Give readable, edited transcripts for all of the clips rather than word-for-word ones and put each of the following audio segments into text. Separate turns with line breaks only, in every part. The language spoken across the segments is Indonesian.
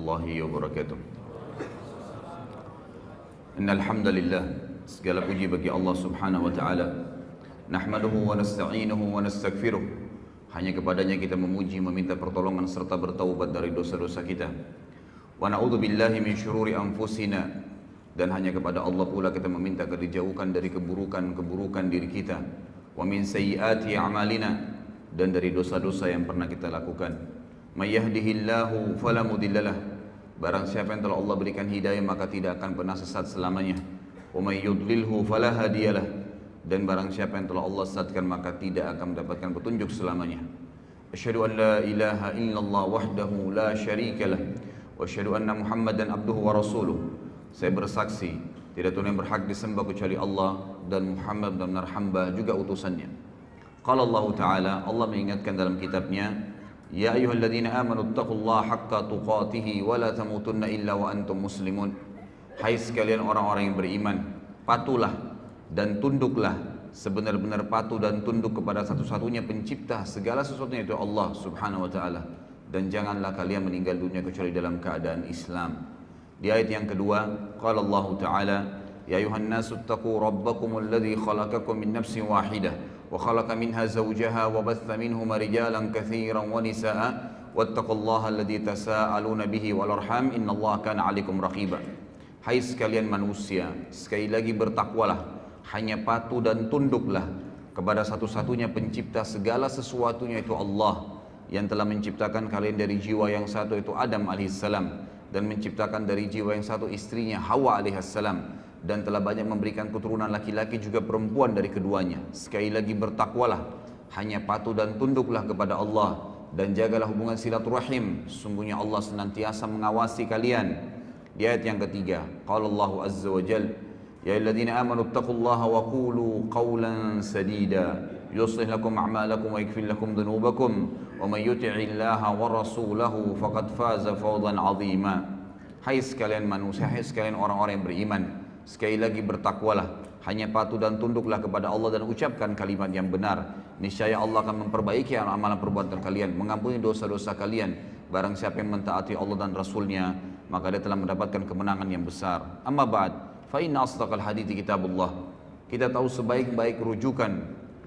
warahmatullahi wabarakatuh. Innal hamdalillah, segala puji bagi Allah Subhanahu wa taala. Nahmaduhu wa nasta'inuhu wa nastaghfiruh. Hanya kepadanya kita memuji, meminta pertolongan serta bertaubat dari dosa-dosa kita. Wa na'udzu billahi min syururi anfusina, dan hanya kepada Allah pula kita meminta agar dijauhkan dari keburukan-keburukan diri kita. Wa min sayyiati a'malina, dan dari dosa-dosa yang pernah kita lakukan. May yahdihillahu fala mudhillalah, barang siapa yang telah Allah berikan hidayah maka tidak akan pernah sesat selamanya. Wa may yudlilhu fala hadiyalah, dan barang siapa yang telah Allah sesatkan maka tidak akan mendapatkan petunjuk selamanya. Asyhadu an la ilaha illallah wahdahu la syarikalah, wa asyhadu anna Muhammadan abduhu wa rasuluh. Saya bersaksi tidak Tuhan yang berhak disembah kecuali Allah, dan Muhammad benar-benar hamba juga utusannya. Qala Allah Ta'ala, Allah mengingatkan dalam kitabnya, Ya ayyuhalladzina amanu taqullaha haqqa tuqatih wa la tamutunna illa wa antum muslimun. Hai sekalian orang-orang yang beriman, patuhlah dan tunduklah, sebenar-benar patuh dan tunduk kepada satu-satunya pencipta segala sesuatunya, yaitu Allah Subhanahu wa taala, dan janganlah kalian meninggal dunia kecuali dalam keadaan Islam. Di ayat yang kedua, qala Allah Ta'ala, Ya ayuhan nasu taqu rabbakumul ladzi khalaqakum min nafsin wahidah وخلق منها زوجها وبث منهما رجالا كثيرا ونساء واتقوا الله الذي تساءلون به والأرحام إن الله كان عليكم رقيبا. Hai sekalian manusia, sekali lagi bertakwalah, hanya patuh dan tunduklah kepada satu-satunya pencipta segala sesuatunya, yaitu Allah, yang telah menciptakan kalian dari jiwa yang satu, yaitu Adam alaihissalam, dan menciptakan dari jiwa yang satu istrinya Hawa alaihissalam, dan telah banyak memberikan keturunan laki-laki juga perempuan dari keduanya. Sekali lagi bertakwalah, hanya patuh dan tunduklah kepada Allah, dan jagalah hubungan silaturahim, sesungguhnya Allah senantiasa mengawasi kalian. Di ayat yang ketiga, qala Allah azza wa jalla, ya ayyuhalladzina amanu taqullaha wa qulu qawlan sadida yuslih lakum a'malakum wa yaghfir lakum dhunubakum wa may yuti'illaha wa rasulahu faqad faza fawzan 'azima. Hai sekalian manusia, hai sekalian orang-orang yang beriman, sekali lagi bertakwalah, hanya patuh dan tunduklah kepada Allah dan ucapkan kalimat yang benar. Niscaya Allah akan memperbaiki amalan perbuatan kalian, mengampuni dosa-dosa kalian. Barang siapa yang mentaati Allah dan Rasulnya, maka dia telah mendapatkan kemenangan yang besar. Amma ba'd, fa inna asdaqal hadithi kitabullah. Kita tahu sebaik-baik rujukan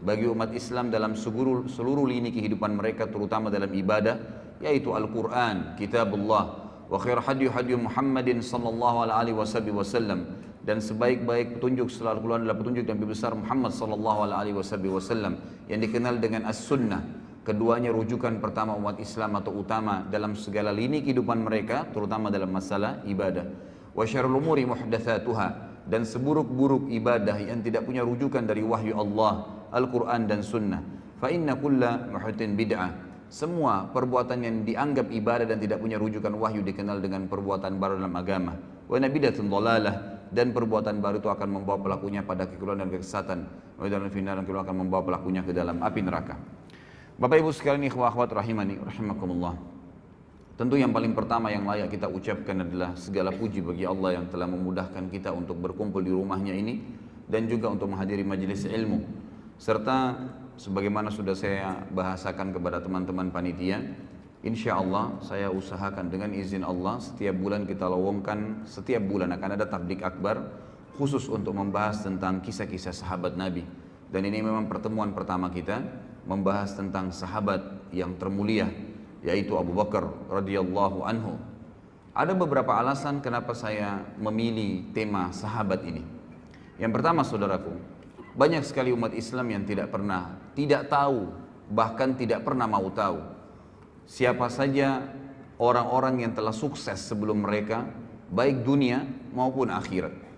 bagi umat Islam dalam seluruh lini kehidupan mereka, terutama dalam ibadah, yaitu Al-Quran, kitabullah. Wa khair hadyu Muhammadin sallallahu alaihi wasallam, dan sebaik-baik petunjuk setelah Al-Quran adalah petunjuk Nabi besar Muhammad sallallahu alaihi wasallam yang dikenal dengan As-Sunnah. Keduanya rujukan pertama umat Islam atau utama dalam segala lini kehidupan mereka, terutama dalam masalah ibadah. Wa syarrul umuri muhdatsatuha, dan seburuk-buruk ibadah yang tidak punya rujukan dari wahyu Allah, Al-Quran dan Sunnah. Fa inna kulla muhdatsin bid'ah. Semua perbuatan yang dianggap ibadah dan tidak punya rujukan wahyu dikenal dengan perbuatan baru dalam agama. Wa nabidatun dhalalah, dan perbuatan baru itu akan membawa pelakunya pada kekeliruan dan kesesatan. Wa dalam final akan membawa pelakunya ke dalam api neraka. Bapak Ibu sekalian, ikhwah akhwat rahimani rahimakumullah. Tentu yang paling pertama yang layak kita ucapkan adalah segala puji bagi Allah yang telah memudahkan kita untuk berkumpul di rumahnya ini, dan juga untuk menghadiri majelis ilmu, serta sebagaimana sudah saya bahasakan kepada teman-teman panitia, insya Allah saya usahakan dengan izin Allah setiap bulan kita lowongkan, setiap bulan akan ada tablik akbar khusus untuk membahas tentang kisah-kisah sahabat Nabi. Dan ini memang pertemuan pertama kita membahas tentang sahabat yang termulia, yaitu Abu Bakar radhiyallahu anhu. Ada beberapa alasan kenapa saya memilih tema sahabat ini. Yang pertama, saudaraku, banyak sekali umat Islam yang tidak tahu, bahkan tidak pernah mau tahu siapa saja orang-orang yang telah sukses sebelum mereka, baik dunia maupun akhirat.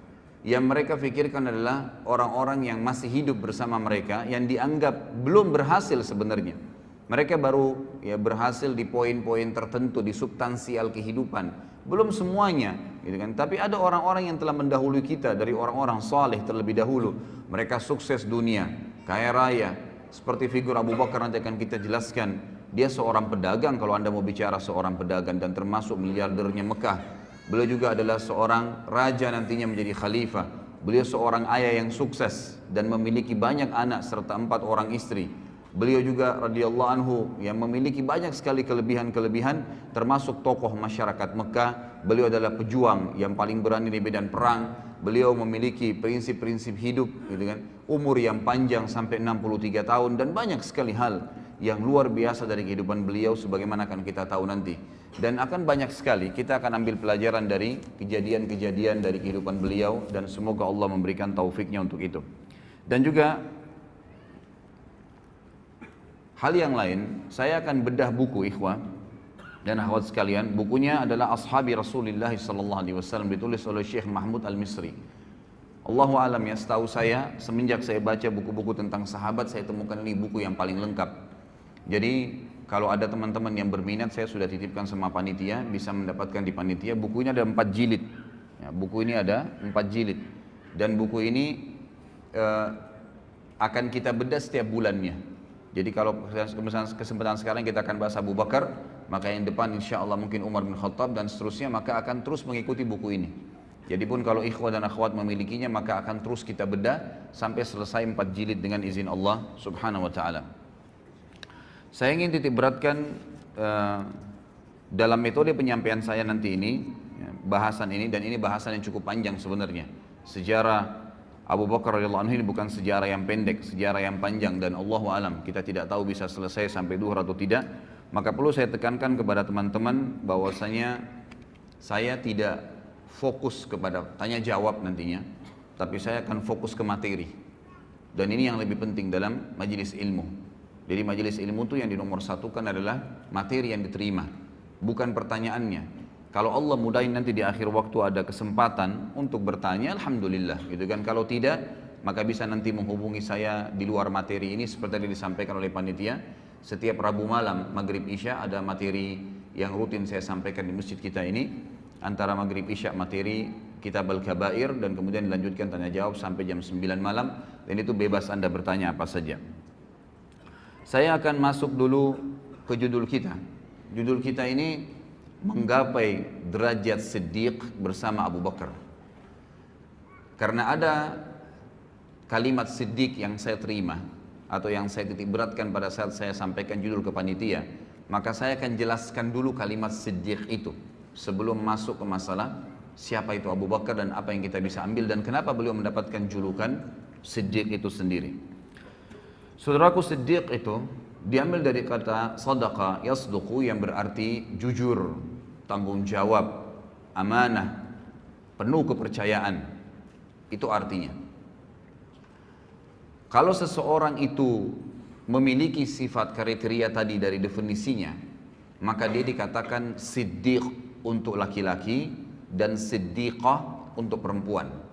Yang mereka pikirkan adalah orang-orang yang masih hidup bersama mereka, yang dianggap belum berhasil sebenarnya. Mereka baru berhasil di poin-poin tertentu, di substansial kehidupan, belum semuanya, gitu kan. Tapi ada orang-orang yang telah mendahului kita dari orang-orang saleh terlebih dahulu. Mereka sukses dunia, kaya raya, seperti figur Abu Bakar nanti akan kita jelaskan. Dia seorang pedagang, kalau Anda mau bicara seorang pedagang, dan termasuk miliardernya Mekah. Beliau juga adalah seorang raja nantinya menjadi khalifah. Beliau seorang ayah yang sukses dan memiliki banyak anak serta 4 orang istri. Beliau juga radhiyallahu anhu yang memiliki banyak sekali kelebihan-kelebihan, termasuk tokoh masyarakat Mekah. Beliau adalah pejuang yang paling berani di medan perang. Beliau memiliki prinsip-prinsip hidup, gitu kan. Umur yang panjang sampai 63 tahun dan banyak sekali hal yang luar biasa dari kehidupan beliau sebagaimana akan kita tahu nanti. Dan akan banyak sekali kita akan ambil pelajaran dari kejadian-kejadian dari kehidupan beliau dan semoga Allah memberikan taufiknya untuk itu. Dan juga hal yang lain, saya akan bedah buku ikhwah dan akhwat sekalian. Bukunya adalah Ashabi Rasulullah sallallahu alaihi wasallam, ditulis oleh Syekh Mahmud Al-Misri. Allahu alam ya, setahu saya semenjak saya baca buku-buku tentang sahabat, saya temukan ini buku yang paling lengkap. Jadi kalau ada teman-teman yang berminat, saya sudah titipkan sama panitia, bisa mendapatkan di panitia. Buku ini ada 4 jilid. Ya, buku ini ada 4 jilid. Dan buku ini akan kita bedah setiap bulannya. Jadi kalau kesempatan sekarang kita akan bahas Abu Bakar, maka yang depan insya Allah mungkin Umar bin Khattab dan seterusnya, maka akan terus mengikuti buku ini. Jadi pun kalau ikhwah dan akhwat memilikinya, maka akan terus kita bedah sampai selesai 4 jilid dengan izin Allah subhanahu wa ta'ala. Saya ingin titik beratkan dalam metode penyampaian saya nanti ini, bahasan ini, dan ini bahasan yang cukup panjang sebenarnya. Sejarah Abu Bakar radhiyallahu anhu ini bukan sejarah yang pendek, sejarah yang panjang, dan Allahu alam kita tidak tahu bisa selesai sampai duhur atau tidak. Maka perlu saya tekankan kepada teman-teman bahwasanya saya tidak fokus kepada tanya jawab nantinya, tapi saya akan fokus ke materi. Dan ini yang lebih penting dalam majelis ilmu. Jadi majelis ilmu itu yang dinomorsatukan adalah materi yang diterima, bukan pertanyaannya. Kalau Allah mudahin nanti di akhir waktu ada kesempatan untuk bertanya, alhamdulillah, gitu kan. Kalau tidak, maka bisa nanti menghubungi saya di luar materi ini seperti yang disampaikan oleh panitia. Setiap Rabu malam Maghrib Isya ada materi yang rutin saya sampaikan di masjid kita ini. Antara Maghrib Isya materi Kitab Al-Kabair dan kemudian dilanjutkan tanya jawab sampai jam 9 malam. Dan itu bebas Anda bertanya apa saja. Saya akan masuk dulu ke judul kita. Judul kita ini menggapai derajat Siddiq bersama Abu Bakar. Karena ada kalimat Siddiq yang saya terima atau yang saya titik beratkan pada saat saya sampaikan judul ke panitia, maka saya akan jelaskan dulu kalimat Siddiq itu sebelum masuk ke masalah siapa itu Abu Bakar dan apa yang kita bisa ambil dan kenapa beliau mendapatkan julukan Siddiq itu sendiri. Saudaraku, Siddiq itu diambil dari kata sadaqa yasduqu yang berarti jujur, tanggung jawab, amanah, penuh kepercayaan. Itu artinya. Kalau seseorang itu memiliki sifat kriteria tadi dari definisinya, maka dia dikatakan siddiq untuk laki-laki dan siddiqah untuk perempuan.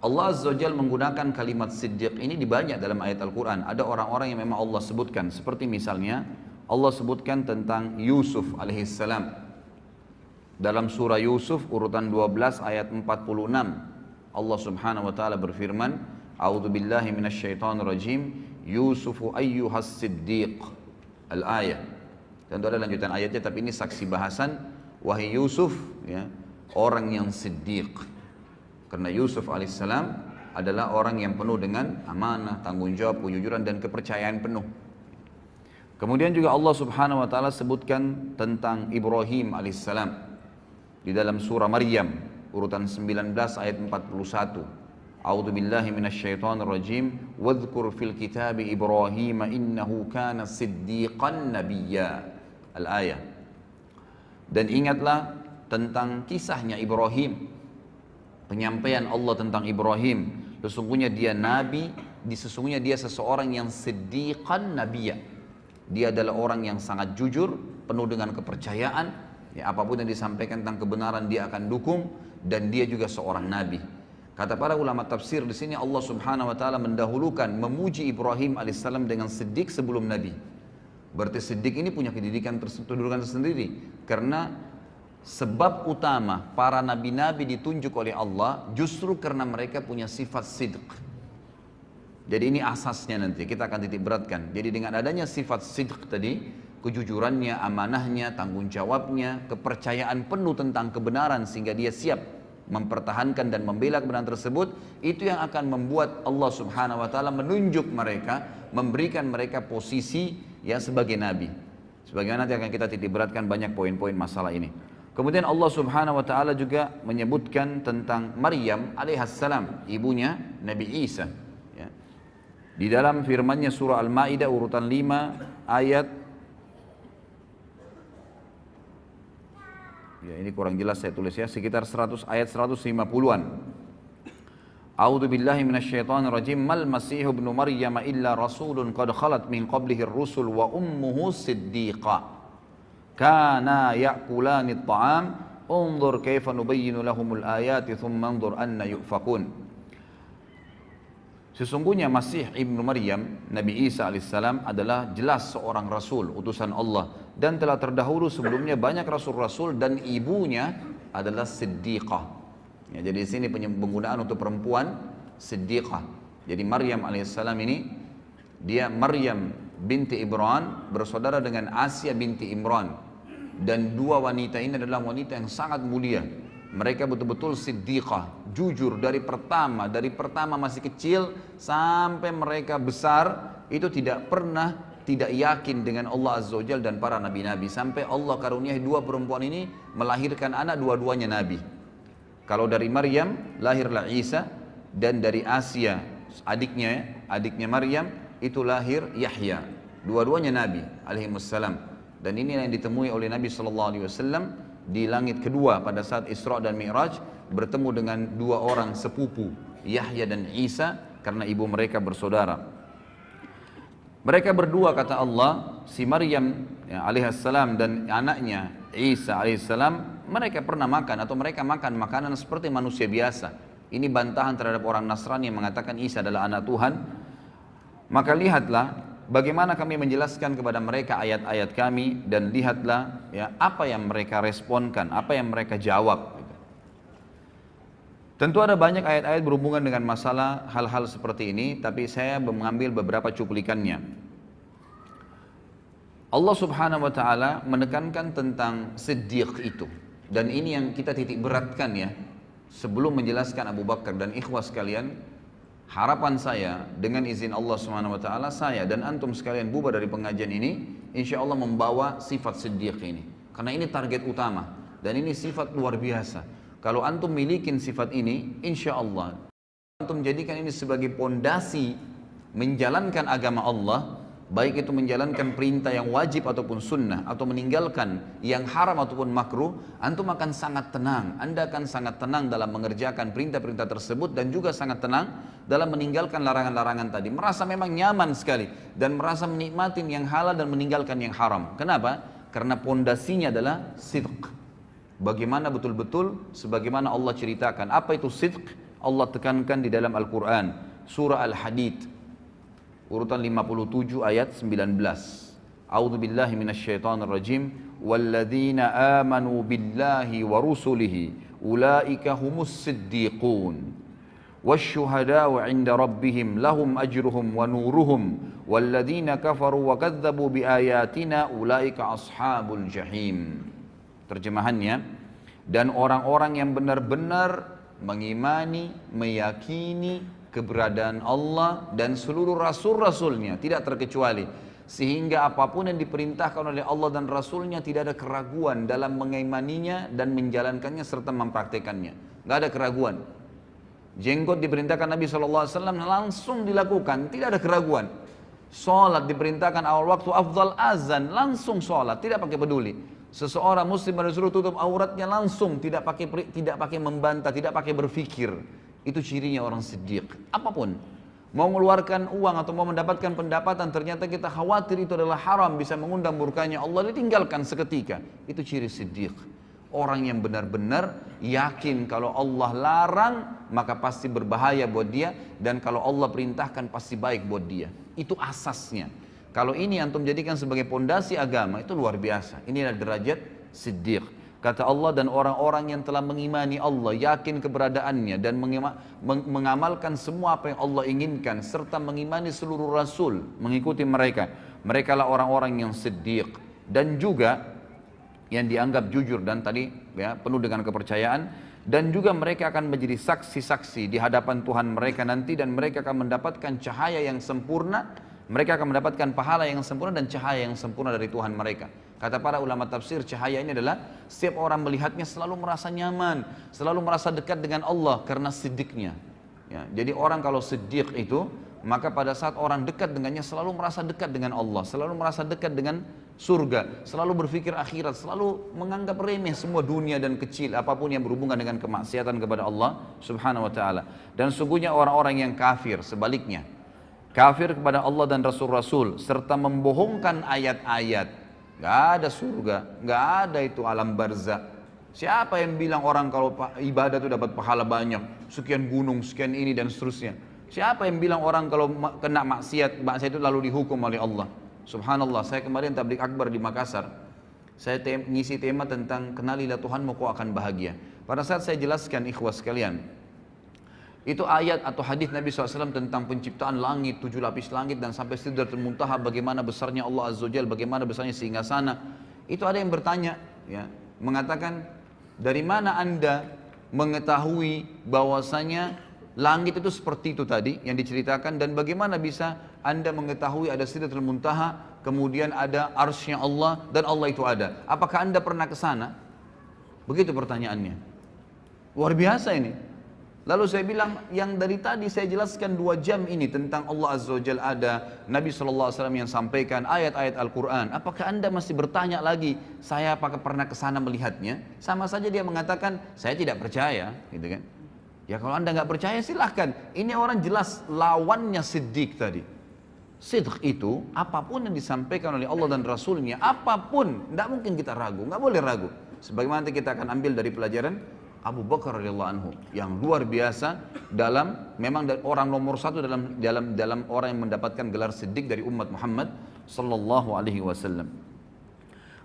Allah Azza wa Jalla menggunakan kalimat siddiq ini di banyak dalam ayat Al-Quran. Ada orang-orang yang memang Allah sebutkan, seperti misalnya Allah sebutkan tentang Yusuf alaihissalam dalam surah Yusuf urutan 12 ayat 46. Allah subhanahu wa ta'ala berfirman, A'udzu billahi minasyaitonir rajim, Yusufu ayyuhas siddiq. Al-ayah. Tentu ada lanjutan ayatnya, tapi ini saksi bahasan. Wahai Yusuf, ya, orang yang siddiq. Karena Yusuf alaihissalam adalah orang yang penuh dengan amanah, tanggung jawab, kejujuran dan kepercayaan penuh. Kemudian juga Allah subhanahu wa ta'ala sebutkan tentang Ibrahim alaihissalam di dalam surah Maryam urutan 19 ayat 41. A'udzu billahi minasyaitonir rajim, wadhkur fil kitabi Ibrahim innahu kana siddiqan nabiyya. Al-ayah. Dan ingatlah tentang kisahnya Ibrahim. Penyampaian Allah tentang Ibrahim, sesungguhnya dia nabi, sesungguhnya dia seseorang yang siddiqan nabiyya. Dia adalah orang yang sangat jujur, penuh dengan kepercayaan, ya, apapun yang disampaikan tentang kebenaran dia akan dukung, dan dia juga seorang nabi. Kata para ulama tafsir di sini Allah Subhanahu wa taala mendahulukan memuji Ibrahim alaihissalam dengan siddiq sebelum nabi. Berarti siddiq ini punya kedudukan tersendiri karena sebab utama para nabi-nabi ditunjuk oleh Allah justru karena mereka punya sifat sidq. Jadi ini asasnya nanti kita akan titik beratkan. Jadi dengan adanya sifat sidq tadi, kejujurannya, amanahnya, tanggung jawabnya, kepercayaan penuh tentang kebenaran sehingga dia siap mempertahankan dan membela kebenaran tersebut, itu yang akan membuat Allah Subhanahu wa taala menunjuk mereka, memberikan mereka posisi ya sebagai nabi. Sebagaimana nanti akan kita titik beratkan banyak poin-poin masalah ini. Kemudian Allah Subhanahu wa taala juga menyebutkan tentang Maryam alaihissalam, ibunya Nabi Isa. Ya. Di dalam firman-Nya surah Al-Maidah urutan 5 ayat, ya ini kurang jelas saya tulis ya, sekitar 100 ayat 150-an. A'udzu billahi minasyaitonir rajim. Mal masih ibnu Maryam illa rasulun qad khalat min qablihi ar-rusul wa ummuhu siddiqah. Kana ya'kulani at-ta'am. Unzur kaifa nubayyinu lahumul ayati thumma anzur anna yufakun. Sesungguhnya Masih ibnu Maryam, Nabi Isa alaihissalam adalah jelas seorang rasul, utusan Allah, dan telah terdahulu sebelumnya banyak rasul-rasul, dan ibunya adalah siddiqah. Ya, jadi di sini penggunaan untuk perempuan siddiqah. Jadi Maryam alaihissalam ini, dia Maryam binti Imran bersaudara dengan Asia binti Imran, dan dua wanita ini adalah wanita yang sangat mulia. Mereka betul-betul siddiqah, jujur dari pertama masih kecil sampai mereka besar, itu tidak pernah tidak yakin dengan Allah Azza wa Jalla dan para nabi-nabi, sampai Allah karuniai dua perempuan ini melahirkan anak, dua-duanya nabi. Kalau dari Maryam lahirlah Isa, dan dari Asia adiknya Maryam itu lahir Yahya. Dua-duanya nabi alaihi wassalam. Dan ini yang ditemui oleh Nabi sallallahu alaihi wasallam di langit kedua pada saat Isra dan Mi'raj, bertemu dengan dua orang sepupu, Yahya dan Isa, karena ibu mereka bersaudara. Mereka berdua, kata Allah, si Maryam ya, alaihissalam dan anaknya Isa alaihissalam, mereka pernah makan atau mereka makan makanan seperti manusia biasa. Ini bantahan terhadap orang Nasrani yang mengatakan Isa adalah anak Tuhan. Maka lihatlah bagaimana kami menjelaskan kepada mereka ayat-ayat kami, dan lihatlah ya apa yang mereka responkan, apa yang mereka jawab. Tentu ada banyak ayat-ayat berhubungan dengan masalah hal-hal seperti ini, tapi saya mengambil beberapa cuplikannya. Allah Subhanahu wa taala menekankan tentang siddiq itu, dan ini yang kita titik beratkan ya. Sebelum menjelaskan Abu Bakar dan ikhwas sekalian, harapan saya dengan izin Allah Subhanahu wa taala, saya dan antum sekalian bubar dari pengajian ini insya Allah membawa sifat siddiq ini, karena ini target utama dan ini sifat luar biasa. Kalau antum milikin sifat ini, insya Allah antum jadikan ini sebagai pondasi menjalankan agama Allah, baik itu menjalankan perintah yang wajib ataupun sunnah, atau meninggalkan yang haram ataupun makruh, antum akan sangat tenang. Anda akan sangat tenang dalam mengerjakan perintah-perintah tersebut, dan juga sangat tenang dalam meninggalkan larangan-larangan tadi. Merasa memang nyaman sekali dan merasa menikmati yang halal dan meninggalkan yang haram. Kenapa? Karena pondasinya adalah sidq. Bagaimana betul-betul sebagaimana Allah ceritakan. Apa itu sidq? Allah tekankan di dalam Al-Quran, surah Al-Hadid urutan 57 ayat 19. A'udzu billahi minasyaitonir rajim. Walladzina amanu billahi wa rusulihi ulaika humus siddiqun wasyuhada'u 'inda rabbihim lahum ajruhum wa nuruhum walladzina kafaru wa kadzdzabu biayatina ulaika ashabul jahim. Terjemahannya, dan orang-orang yang benar-benar mengimani, meyakini keberadaan Allah dan seluruh rasul-rasulnya tidak terkecuali, sehingga apapun yang diperintahkan oleh Allah dan Rasulnya tidak ada keraguan dalam mengimaninya dan menjalankannya serta mempraktekannya. Gak ada keraguan. Jenggot diperintahkan Nabi SAW langsung dilakukan, tidak ada keraguan. Sholat diperintahkan awal waktu afdal azan, langsung sholat, tidak pakai peduli. Seseorang muslim disuruh tutup auratnya langsung, tidak pakai membantah, tidak pakai berpikir. Itu cirinya orang siddiq. Apapun, mau mengeluarkan uang atau mau mendapatkan pendapatan, ternyata kita khawatir itu adalah haram, bisa mengundang murkanya Allah, ditinggalkan seketika. Itu ciri siddiq. Orang yang benar-benar yakin kalau Allah larang maka pasti berbahaya buat dia, dan kalau Allah perintahkan pasti baik buat dia. Itu asasnya. Kalau ini antum jadikan sebagai pondasi agama, itu luar biasa. Inilah derajat siddiq. Kata Allah, dan orang-orang yang telah mengimani Allah, yakin keberadaannya, dan mengamalkan semua apa yang Allah inginkan, serta mengimani seluruh Rasul, mengikuti mereka. Mereka lah orang-orang yang siddiq, dan juga yang dianggap jujur, dan tadi ya, penuh dengan kepercayaan. Dan juga mereka akan menjadi saksi-saksi di hadapan Tuhan mereka nanti, dan mereka akan mendapatkan cahaya yang sempurna, mereka akan mendapatkan pahala yang sempurna dan cahaya yang sempurna dari Tuhan mereka. Kata para ulama tafsir, cahaya ini adalah setiap orang melihatnya selalu merasa nyaman, selalu merasa dekat dengan Allah karena siddiqnya. Ya, jadi orang kalau siddiq itu, maka pada saat orang dekat dengannya selalu merasa dekat dengan Allah, selalu merasa dekat dengan surga, selalu berpikir akhirat, selalu menganggap remeh semua dunia dan kecil apapun yang berhubungan dengan kemaksiatan kepada Allah Subhanahu wa taala. Dan sungguhnya orang-orang yang kafir sebaliknya, kafir kepada Allah dan Rasul-Rasul serta membohongkan ayat-ayat. Gak ada surga, gak ada itu alam barzah. Siapa yang bilang orang kalau ibadah itu dapat pahala banyak, sekian gunung, sekian ini dan seterusnya? Siapa yang bilang orang kalau kena maksiat itu lalu dihukum oleh Allah? Subhanallah, saya kemarin tabligh akbar di Makassar. Saya ngisi tema tentang kenalilah Tuhanmu kau akan bahagia. Pada saat saya jelaskan ikhwas sekalian, itu ayat atau hadis Nabi SAW tentang penciptaan langit, 7 lapis langit dan sampai Sidratul Muntaha, bagaimana besarnya Allah Azza wa Jalla, bagaimana besarnya singgasana. Itu ada yang bertanya, ya, mengatakan, dari mana Anda mengetahui bahwasanya langit itu seperti itu tadi yang diceritakan, dan bagaimana bisa Anda mengetahui ada Sidratul Muntaha, kemudian ada arsy-Nya Allah dan Allah itu ada? Apakah Anda pernah ke sana? Begitu pertanyaannya. Luar biasa ini. Lalu saya bilang, yang dari tadi saya jelaskan 2 jam ini tentang Allah Azza wa Jalla ada, Nabi SAW yang sampaikan, ayat-ayat Al-Quran. Apakah Anda masih bertanya lagi, saya apakah pernah ke sana melihatnya? Sama saja dia mengatakan, saya tidak percaya, gitu kan? Ya kalau Anda nggak percaya silahkan. Ini orang jelas lawannya siddiq tadi. Sidq itu apapun yang disampaikan oleh Allah dan Rasulnya, apapun, tidak mungkin kita ragu, nggak boleh ragu. Sebagaimana nanti kita akan ambil dari pelajaran Abu Bakar radhiyallahu anhu yang luar biasa dalam, memang orang nomor 1 dalam orang yang mendapatkan gelar siddiq dari umat Muhammad sallallahu alaihi wasallam.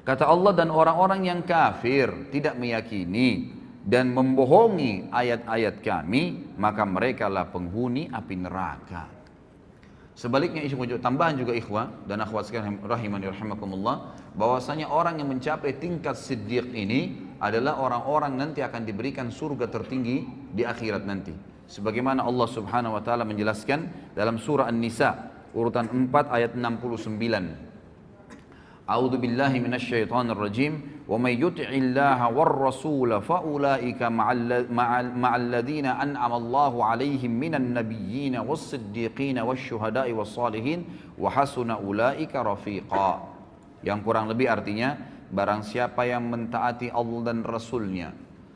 Kata Allah, dan orang-orang yang kafir tidak meyakini dan membohongi ayat-ayat kami, maka mereka lah penghuni api neraka. Sebaliknya, tambahan juga ikhwah dan akhwat sekalian rahimani rahimakumullah, bahwasanya orang yang mencapai tingkat siddiq ini adalah orang-orang nanti akan diberikan surga tertinggi di akhirat nanti. Sebagaimana Allah Subhanahu wa taala menjelaskan dalam surah An-Nisa urutan 4 ayat 69. A'udzu billahi minasyaitonir rajim. Wa may yuti'illaha war-rasul fa ulaika ma'al ladzina an'ama Allahu 'alaihim minan nabiyyin was-siddiqin wasyuhada'i was-salihin wa hasuna ulaika rafiqa. Yang kurang lebih artinya, barang siapa yang mentaati Allah dan Rasulnya,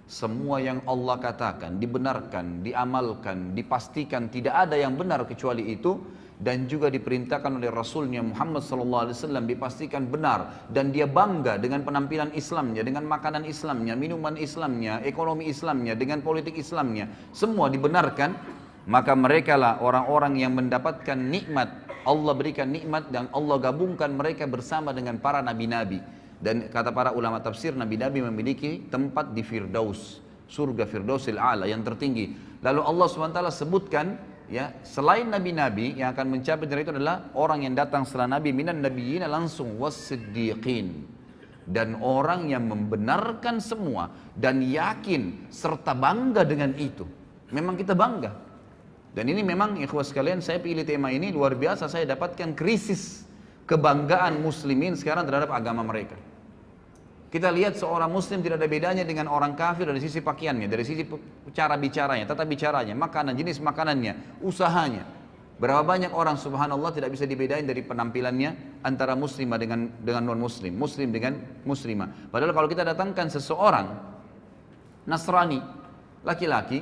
semua yang Allah katakan dibenarkan, diamalkan, dipastikan tidak ada yang benar kecuali itu, dan juga diperintahkan oleh Rasulnya Muhammad SAW dipastikan benar, dan dia bangga dengan penampilan Islamnya, dengan makanan Islamnya, minuman Islamnya, ekonomi Islamnya, dengan politik Islamnya, semua dibenarkan, maka mereka lah orang-orang yang mendapatkan nikmat. Allah berikan nikmat dan Allah gabungkan mereka bersama dengan para nabi-nabi. Dan kata para ulama tafsir, nabi-nabi memiliki tempat di Firdaus, surga Firdausil A'la yang tertinggi. Lalu Allah SWT sebutkan, ya, selain nabi-nabi yang akan mencapai dari itu adalah orang yang datang setelah nabi, minan nabiyyin langsung was-siddiqin, dan orang yang membenarkan semua dan yakin serta bangga dengan itu. Memang kita bangga. Dan ini memang ikhwas sekalian, saya pilih tema ini luar biasa, saya dapatkan krisis kebanggaan muslimin sekarang terhadap agama mereka. Kita lihat seorang muslim tidak ada bedanya dengan orang kafir dari sisi pakaiannya, dari sisi cara bicaranya, tata bicaranya, makanan, jenis makanannya, usahanya. Berapa banyak orang subhanallah tidak bisa dibedain dari penampilannya antara muslimah dengan non muslim, muslim dengan muslimah. Padahal kalau kita datangkan seseorang Nasrani, laki-laki,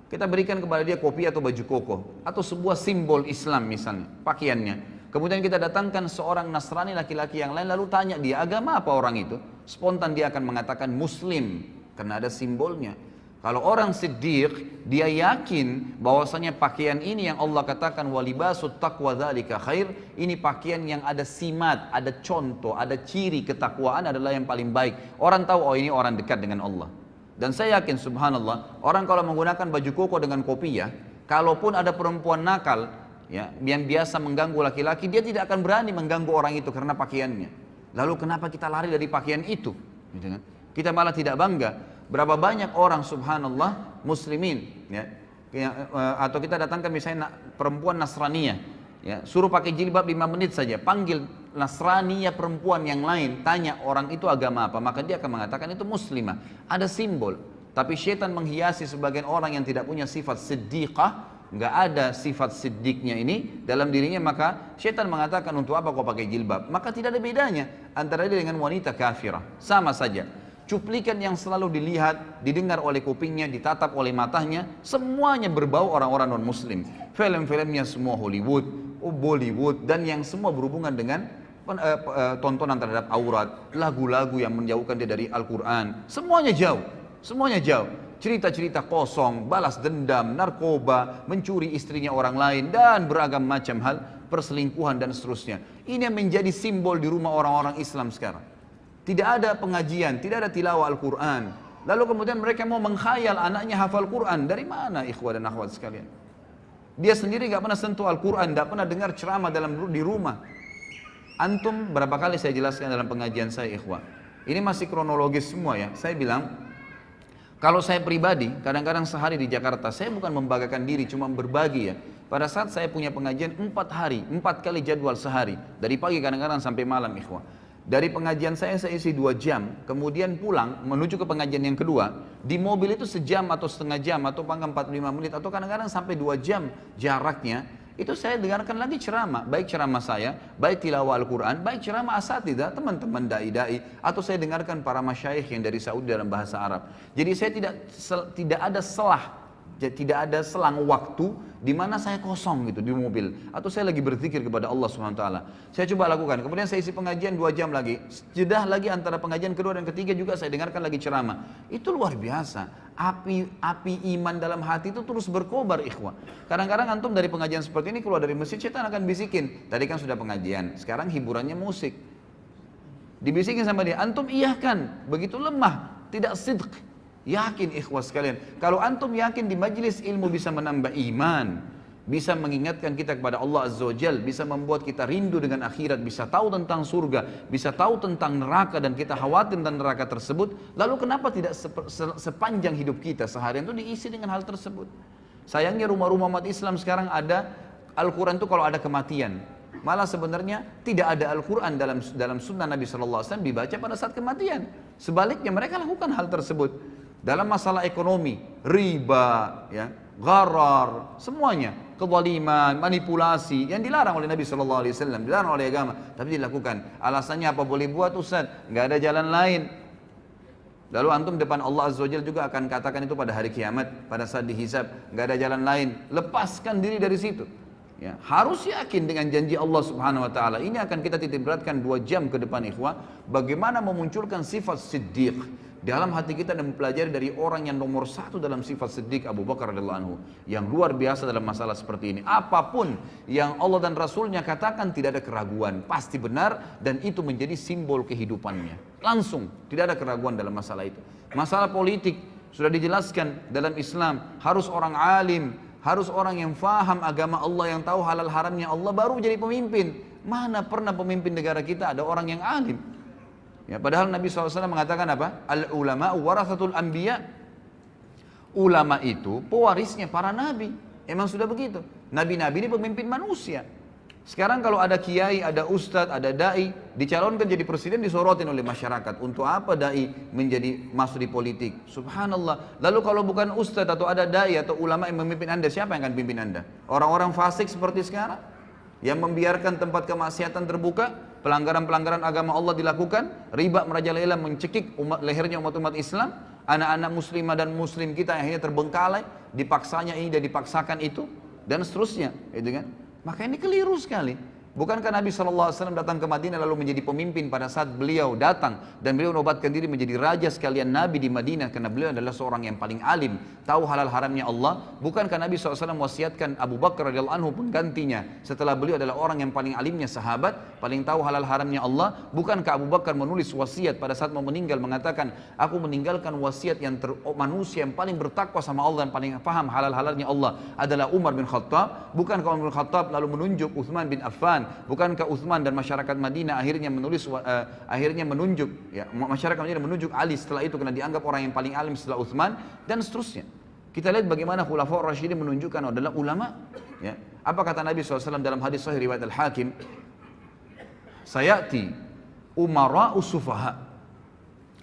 kita berikan kepada dia kopi atau baju koko atau sebuah simbol Islam misalnya, pakaiannya. Kemudian kita datangkan seorang Nasrani laki-laki yang lain, lalu tanya dia agama apa orang itu, spontan dia akan mengatakan Muslim karena ada simbolnya. Kalau orang siddiq, dia yakin bahwasanya pakaian ini yang Allah katakan walibasut taqwa dzalika khair, ini pakaian yang ada simat, ada contoh, ada ciri ketakwaan adalah yang paling baik. Orang tahu, oh ini orang dekat dengan Allah. Dan saya yakin subhanallah, orang kalau menggunakan baju koko dengan kopiah, kalaupun ada perempuan nakal, ya, yang biasa mengganggu laki-laki, dia tidak akan berani mengganggu orang itu karena pakaiannya. Lalu kenapa kita lari dari pakaian itu? Gitu kan? Kita malah tidak bangga. Berapa banyak orang subhanallah muslimin ya, atau kita datangkan misalnya perempuan Nasraniyah ya, suruh pakai jilbab 5 menit saja, panggil Nasraniyah perempuan yang lain, tanya orang itu agama apa, maka dia akan mengatakan itu muslimah, ada simbol. Tapi syaitan menghiasi sebagian orang yang tidak punya sifat siddiqah, nggak ada sifat siddiqnya ini dalam dirinya, maka syaitan mengatakan untuk apa kau pakai jilbab, maka tidak ada bedanya antara dia dengan wanita kafirah, sama saja. Cuplikan yang selalu dilihat, didengar oleh kupingnya, ditatap oleh matanya, semuanya berbau orang-orang non-muslim. Film-filmnya semua Hollywood, Bollywood, dan yang semua berhubungan dengan tontonan terhadap aurat, lagu-lagu yang menjauhkan dia dari Al-Quran, semuanya jauh, semuanya jauh. Cerita-cerita kosong, balas dendam, narkoba, mencuri istrinya orang lain, dan beragam macam hal, perselingkuhan dan seterusnya. Ini yang menjadi simbol di rumah orang-orang Islam sekarang. Tidak ada pengajian, tidak ada tilawah Al-Quran. Lalu kemudian mereka mau mengkhayal anaknya hafal Quran. Dari mana ikhwah dan akhwat sekalian? Dia sendiri gak pernah sentuh Al-Quran, gak pernah dengar ceramah di rumah. Antum berapa kali saya jelaskan dalam pengajian saya ikhwah. Ini masih kronologis semua ya. Saya bilang, kalau saya pribadi, kadang-kadang sehari di Jakarta, saya bukan membanggakan diri, cuma berbagi ya. Pada saat saya punya pengajian 4 hari, 4 kali jadwal sehari. Dari pagi kadang-kadang sampai malam ikhwah. Dari pengajian saya isi 2 jam, kemudian pulang menuju ke pengajian yang kedua. Di mobil itu sejam atau setengah jam, atau bahkan 45 menit, atau kadang-kadang sampai 2 jam jaraknya. Itu saya dengarkan lagi ceramah, baik ceramah saya, baik tilawah Al-Quran, baik ceramah asatidzah, teman-teman da'i-da'i, atau saya dengarkan para masyayikh yang dari Saudi dalam bahasa Arab. Jadi saya tidak ada selah, tidak ada selang waktu di mana saya kosong gitu di mobil, atau saya lagi berzikir kepada Allah Subhanahu wa taala. Saya coba lakukan. Kemudian saya isi pengajian 2 jam lagi. Jedah lagi antara pengajian kedua dan ketiga juga saya dengarkan lagi ceramah. Itu luar biasa. Api iman dalam hati itu terus berkobar ikhwah. Kadang-kadang antum dari pengajian seperti ini keluar dari masjid, setan akan bisikin. Tadi kan sudah pengajian, sekarang hiburannya musik. Dibisikin sama dia, antum iyahkan, begitu lemah, tidak sidq. Yakin ikhwas sekalian, kalau antum yakin di majlis ilmu bisa menambah iman, bisa mengingatkan kita kepada Allah Azza wa Jal, bisa membuat kita rindu dengan akhirat, bisa tahu tentang surga, bisa tahu tentang neraka dan kita khawatir tentang neraka tersebut, lalu kenapa tidak sepanjang hidup kita seharian itu diisi dengan hal tersebut? Sayangnya rumah-rumah umat Islam sekarang ada Al-Quran itu kalau ada kematian, malah sebenarnya tidak ada Al-Quran dalam sunnah Nabi SAW dibaca pada saat kematian. Sebaliknya mereka lakukan hal tersebut. Dalam masalah ekonomi, riba, ya, gharar, semuanya, kezaliman, manipulasi yang dilarang oleh Nabi SAW, dilarang oleh agama, tapi dilakukan. Alasannya apa boleh buat Ustaz? Nggak ada jalan lain. Lalu antum depan Allah Azza wa Jalla juga akan katakan itu pada hari kiamat, pada saat dihisab, nggak ada jalan lain. Lepaskan diri dari situ. Ya, harus yakin dengan janji Allah Subhanahu wa taala. Ini akan kita titik beratkan 2 jam ke depan ikhwah, bagaimana memunculkan sifat siddiq dalam hati kita dan mempelajari dari orang yang nomor 1 dalam sifat siddiq, Abu Bakar radhiyallahu anhu, yang luar biasa dalam masalah seperti ini. Apapun yang Allah dan Rasulnya katakan tidak ada keraguan, pasti benar, dan itu menjadi simbol kehidupannya. Langsung, tidak ada keraguan dalam masalah itu. Masalah politik sudah dijelaskan dalam Islam, harus orang alim, harus orang yang faham agama Allah, yang tahu halal haramnya Allah, baru jadi pemimpin. Mana pernah pemimpin negara kita ada orang yang alim? Ya, padahal Nabi SAW mengatakan apa? Al-ulama warathatul anbiya. Ulama itu pewarisnya para nabi. Emang sudah begitu. Nabi-nabi ini pemimpin manusia. Sekarang kalau ada kiai, ada ustadz, ada da'i, dicalonkan jadi presiden, disorotin oleh masyarakat. Untuk apa da'i masuk di politik? Subhanallah. Lalu kalau bukan ustadz atau ada da'i atau ulama yang memimpin anda, siapa yang akan pimpin anda? Orang-orang fasik seperti sekarang? Yang membiarkan tempat kemaksiatan terbuka, pelanggaran-pelanggaran agama Allah dilakukan, riba merajalela mencekik lehernya umat-umat Islam, anak-anak muslimah dan muslim kita akhirnya terbengkalai, dipaksanya ini dan dipaksakan itu, dan seterusnya, gitu kan? Maka ini keliru sekali. Bukankah Nabi SAW datang ke Madinah lalu menjadi pemimpin pada saat beliau datang dan beliau menobatkan diri menjadi raja sekalian Nabi di Madinah karena beliau adalah seorang yang paling alim, tahu halal haramnya Allah. Bukankah Nabi SAW wasiatkan Abu Bakar radhiyallahu anhu penggantinya setelah beliau adalah orang yang paling alimnya sahabat, paling tahu halal haramnya Allah? Bukankah Abu Bakar menulis wasiat pada saat mau meninggal mengatakan, aku meninggalkan wasiat yang manusia yang paling bertakwa sama Allah dan paling paham halal halalnya Allah adalah Umar bin Khattab? Bukankah Umar bin Khattab lalu menunjuk Uthman bin Affan Bukankah Uthman dan masyarakat Madinah akhirnya menunjuk, ya, masyarakat Madinah menunjuk Ali setelah itu karena dianggap orang yang paling alim setelah Uthman dan seterusnya. Kita lihat bagaimana Khulafaur Rasyidin menunjukkan adalah ulama. Ya. Apa kata Nabi SAW dalam hadis sahih riwayat Al-Hakim? Sayati umara'u sufaha.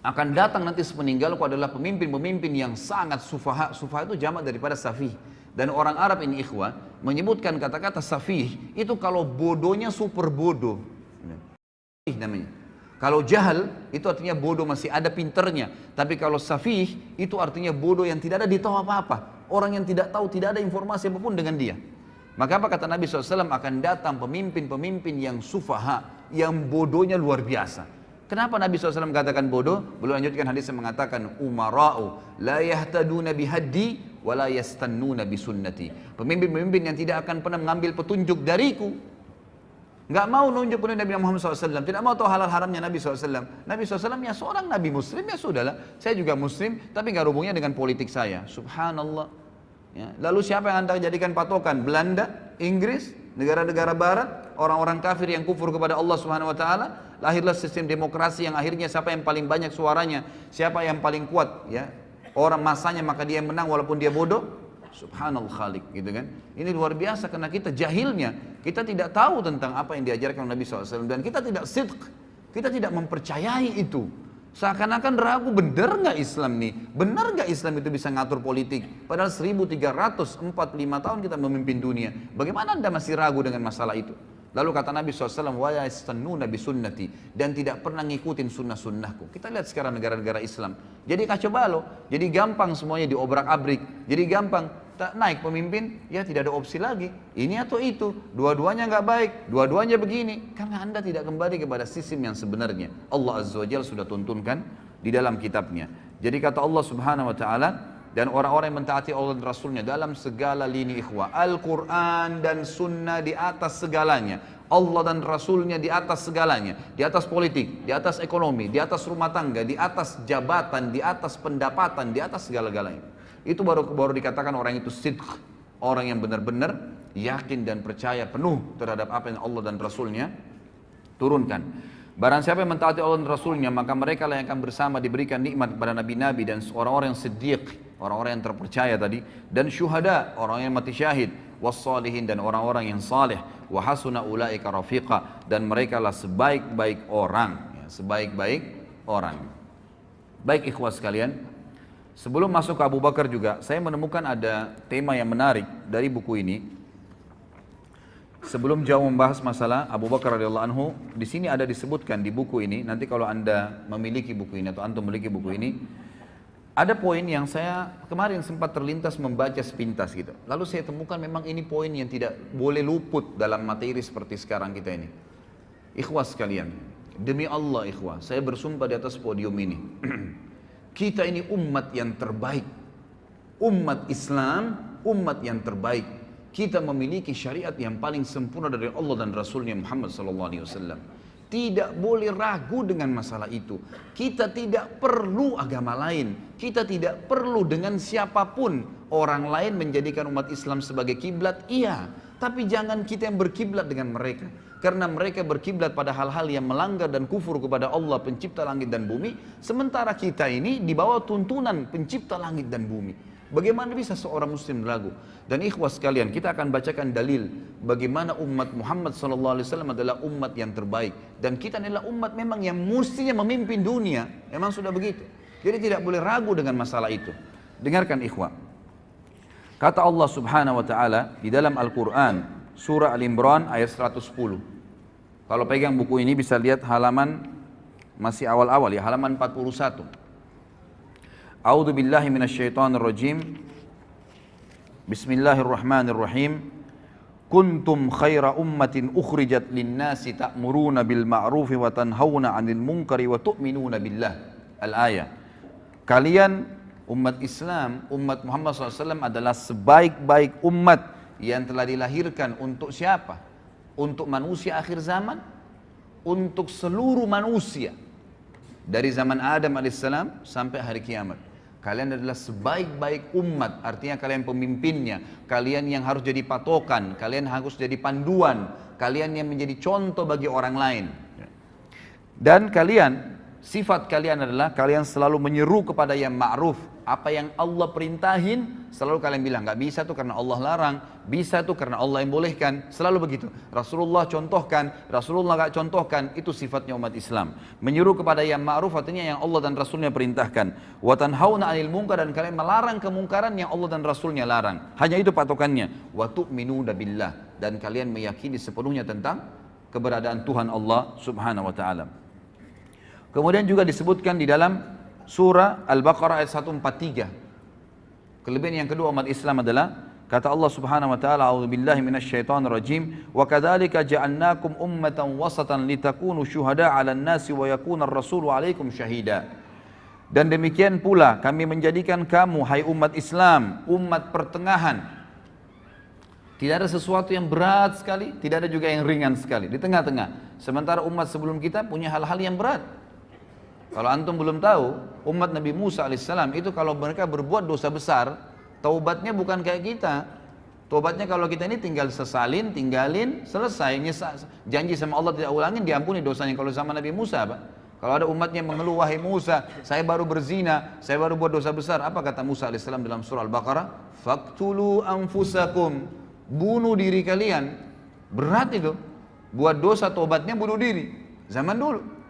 Akan datang nanti sepeninggalku adalah pemimpin-pemimpin yang sangat sufaha. Sufaha itu jamak daripada safih. Dan orang Arab ini ikhwah menyebutkan kata-kata safih itu kalau bodohnya super bodoh. Namanya. Kalau jahal itu artinya bodoh masih ada pinternya. Tapi kalau safih itu artinya bodoh yang tidak ada di tahu apa-apa. Orang yang tidak tahu, tidak ada informasi apapun dengan dia. Maka apa kata Nabi SAW, akan datang pemimpin-pemimpin yang sufaha, yang bodohnya luar biasa. Kenapa Nabi SAW katakan bodoh? Beliau lanjutkan hadis yang mengatakan, umara'u la yahtaduna bihaddi wa la yastannuna bisunnati. Pemimpin-pemimpin yang tidak akan pernah mengambil petunjuk dariku. Nggak mau nunjuk petunjuk Nabi Muhammad SAW. Tidak mau tahu halal haramnya Nabi SAW. Nabi SAW ya seorang Nabi Muslim, ya sudahlah. Saya juga Muslim, tapi nggak hubungnya dengan politik saya. Subhanallah. Ya. Lalu siapa yang Anda jadikan patokan? Belanda, Inggris, negara-negara barat, orang-orang kafir yang kufur kepada Allah Subhanahu wa taala. Lahirlah sistem demokrasi yang akhirnya siapa yang paling banyak suaranya, siapa yang paling kuat, ya. Orang masanya maka dia yang menang walaupun dia bodoh. Subhanallah khalik, gitu kan. Ini luar biasa karena kita jahilnya, kita tidak tahu tentang apa yang diajarkan Nabi SAW dan kita tidak sidq, kita tidak mempercayai itu. Seakan-akan ragu, benar nggak Islam nih? Benar nggak Islam itu bisa ngatur politik? Padahal 1345 tahun kita memimpin dunia. Bagaimana Anda masih ragu dengan masalah itu? Lalu kata Nabi SAW, wa yastannuna bisunnati, dan tidak pernah ngikutin sunnah-sunnahku. Kita lihat sekarang negara-negara Islam. Jadi kacau balau, jadi gampang semuanya diobrak-abrik, jadi gampang naik pemimpin, ya tidak ada opsi lagi. Ini atau itu, dua-duanya nggak baik, dua-duanya begini. Karena Anda tidak kembali kepada sistem yang sebenarnya. Allah Azza wa Jalla sudah tuntunkan di dalam kitabnya. Jadi kata Allah Subhanahu wa Ta'ala, dan orang-orang yang mentaati Allah dan Rasulnya dalam segala lini ikhwah. Al-Quran dan Sunnah di atas segalanya. Allah dan Rasulnya di atas segalanya. Di atas politik, di atas ekonomi, di atas rumah tangga, di atas jabatan, di atas pendapatan, di atas segala-galanya. Itu baru dikatakan orang itu sidq. Orang yang benar-benar yakin dan percaya penuh terhadap apa yang Allah dan Rasulnya turunkan. Barang siapa yang mentaati Allah dan Rasulnya, maka mereka lah yang akan bersama diberikan nikmat kepada Nabi-Nabi dan orang-orang yang siddiq, orang-orang yang terpercaya tadi, dan syuhada, orang yang mati syahid, wassalihin, dan orang-orang yang saleh, wa hasuna ulaika rafiqa, dan mereka lah sebaik-baik orang, ya, sebaik-baik orang. Baik ikhwas sekalian, sebelum masuk ke Abu Bakar juga, saya menemukan ada tema yang menarik dari buku ini. Sebelum jauh membahas masalah Abu Bakar radhiyallahu anhu, di sini ada disebutkan di buku ini. Nanti kalau Anda memiliki buku ini atau antum memiliki buku ini, ada poin yang saya kemarin sempat terlintas membaca sepintas gitu. Lalu saya temukan memang ini poin yang tidak boleh luput dalam materi seperti sekarang kita ini. Ikhwah sekalian, demi Allah ikhwah, saya bersumpah di atas podium ini. Kita ini umat yang terbaik. Umat Islam, umat yang terbaik. Kita memiliki syariat yang paling sempurna dari Allah dan Rasulnya Muhammad SAW. Tidak boleh ragu dengan masalah itu. Kita tidak perlu agama lain. Kita tidak perlu dengan siapapun. Orang lain menjadikan umat Islam sebagai kiblat, iya. Tapi jangan kita yang berkiblat dengan mereka. Karena mereka berkiblat pada hal-hal yang melanggar dan kufur kepada Allah pencipta langit dan bumi. Sementara kita ini di bawah tuntunan pencipta langit dan bumi. Bagaimana bisa seorang muslim ragu? Dan ikhwah sekalian, kita akan bacakan dalil bagaimana umat Muhammad SAW adalah umat yang terbaik. Dan kita adalah umat memang yang mestinya memimpin dunia. Memang sudah begitu. Jadi tidak boleh ragu dengan masalah itu. Dengarkan ikhwah. Kata Allah Subhanahu wa Ta'ala di dalam Al-Quran, surah Al-Imran ayat 110. Kalau pegang buku ini bisa lihat halaman masih awal-awal ya, halaman 41. A'udzu billahi minasyaitonir rajim. Bismillahirrahmanirrahim. Kuntum khaira ummatin ukhrijat lin-nasi ta'muruna bil ma'rufi wa tanhauna 'anil munkari wa tu'minuna billah. Al-ayah. Kalian umat Islam, umat Muhammad SAW adalah sebaik-baik umat yang telah dilahirkan untuk siapa? Untuk manusia akhir zaman, untuk seluruh manusia dari zaman Adam alaihissalam sampai hari kiamat. Kalian adalah sebaik-baik umat, artinya kalian pemimpinnya, kalian yang harus jadi patokan, kalian harus jadi panduan, kalian yang menjadi contoh bagi orang lain. Dan kalian, sifat kalian adalah kalian selalu menyeru kepada yang ma'ruf. Apa yang Allah perintahin, selalu kalian bilang, nggak bisa tuh karena Allah larang, bisa tuh karena Allah yang bolehkan, selalu begitu. Rasulullah contohkan, Rasulullah nggak contohkan, itu sifatnya umat Islam. Menyeru kepada yang ma'ruf artinya yang Allah dan Rasulnya perintahkan. Wa tanhauna 'anil munkar, dan kalian melarang kemungkaran yang Allah dan Rasulnya larang. Hanya itu patokannya. Wa tu'minuna billah, dan kalian meyakini sepenuhnya tentang keberadaan Tuhan Allah Subhanahu wa taala. Kemudian juga disebutkan di dalam surah Al-Baqarah ayat 143. Kelebihan yang kedua umat Islam adalah kata Allah Subhanahu wa taala, a'udzubillahi minasyaitonir rajim, wa kadzalika ja'alnakum ummatan wasatan litakunu syuhada'a 'alan nasi wa yakuna ar-rasulu 'alaikum syahida. Dan demikian pula kami menjadikan kamu hai umat Islam umat pertengahan. Tidak ada sesuatu yang berat sekali, tidak ada juga yang ringan sekali, di tengah-tengah. Sementara umat sebelum kita punya hal-hal yang berat. Kalau antum belum tahu, umat Nabi Musa alaihissalam itu kalau mereka berbuat dosa besar, taubatnya bukan kayak kita. Taubatnya kalau kita ini tinggal sesalin, tinggalin, selesai. Janji sama Allah tidak ulangin, diampuni dosanya. Kalau sama Nabi Musa, Pak. Kalau ada umatnya mengeluh, wahai Musa, saya baru berzina, saya baru buat dosa besar. Apa kata Musa alaihissalam dalam surah Al-Baqarah? Faqtulu anfusakum, bunuh diri kalian. Berat itu. Buat dosa taubatnya bunuh diri. Zaman dulu.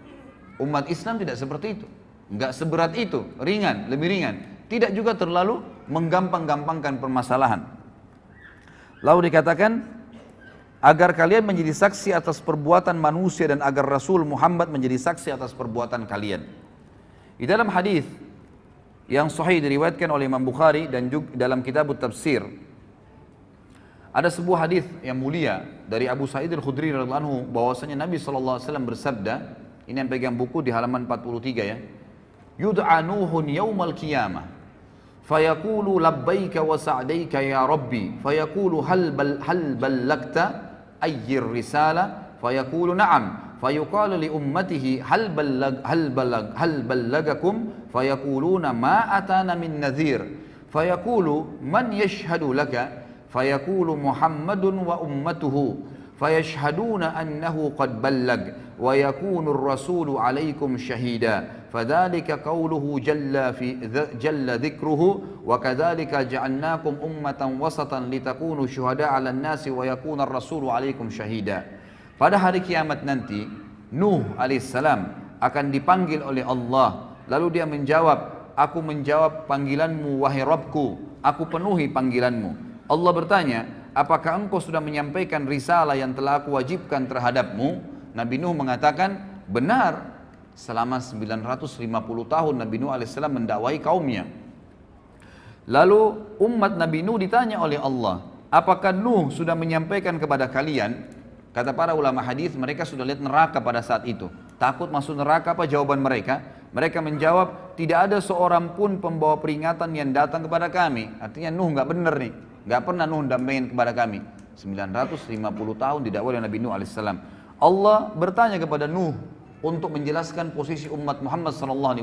Umat Islam tidak seperti itu, enggak seberat itu, ringan, lebih ringan. Tidak juga terlalu menggampang-gampangkan permasalahan. Lalu dikatakan, agar kalian menjadi saksi atas perbuatan manusia dan agar Rasul Muhammad menjadi saksi atas perbuatan kalian. Di dalam hadis yang sahih diriwayatkan oleh Imam Bukhari dan juga dalam kitab Tafsir, ada sebuah hadis yang mulia dari Abu Sa'id Al-Khudri radhiyallahu anhu bahwasanya Nabi SAW bersabda, ini yang pegang buku di halaman 43 ya. Yud'a Nuhun yaumal qiyamah fayaqulu labbaika wa sa'daika ya rabbi fayaqulu hal ballagta ayyir risala fayaqulu na'am fayuqalu li ummatihi hal ballagakum fayaquluna ma atana min nadhir fayaqulu man yashhadu laka fayaqulu Muhammadun wa ummatuhu fayashhaduna annahu qad ballag wa yakunu ar-rasulu 'alaikum syahida fadzalika qawluhu jalla dzikruhu wa kadzalika ja'alnakum ummatan wasatan litakunu syuhada'a 'alan nasi wa yakuna ar-rasulu 'alaikum syahida. Pada hari kiamat nanti Nuh alaihissalam akan dipanggil oleh Allah, lalu dia menjawab, aku menjawab panggilanmu wahai Rabbku, aku penuhi panggilanmu. Allah bertanya, apakah engkau sudah menyampaikan risalah yang telah aku wajibkan terhadapmu? Nabi Nuh mengatakan, benar. Selama 950 tahun Nabi Nuh alaihissalam mendakwai kaumnya. Lalu umat Nabi Nuh ditanya oleh Allah, apakah Nuh sudah menyampaikan kepada kalian? Kata para ulama hadis, mereka sudah lihat neraka pada saat itu. Takut masuk neraka, apa jawaban mereka? Mereka menjawab, tidak ada seorang pun pembawa peringatan yang datang kepada kami. Artinya Nuh nggak benar nih. Nggak pernah Nuh dampingin kepada kami. 950 tahun didakwai oleh Nabi Nuh alaihissalam. Allah bertanya kepada Nuh untuk menjelaskan posisi umat Muhammad SAW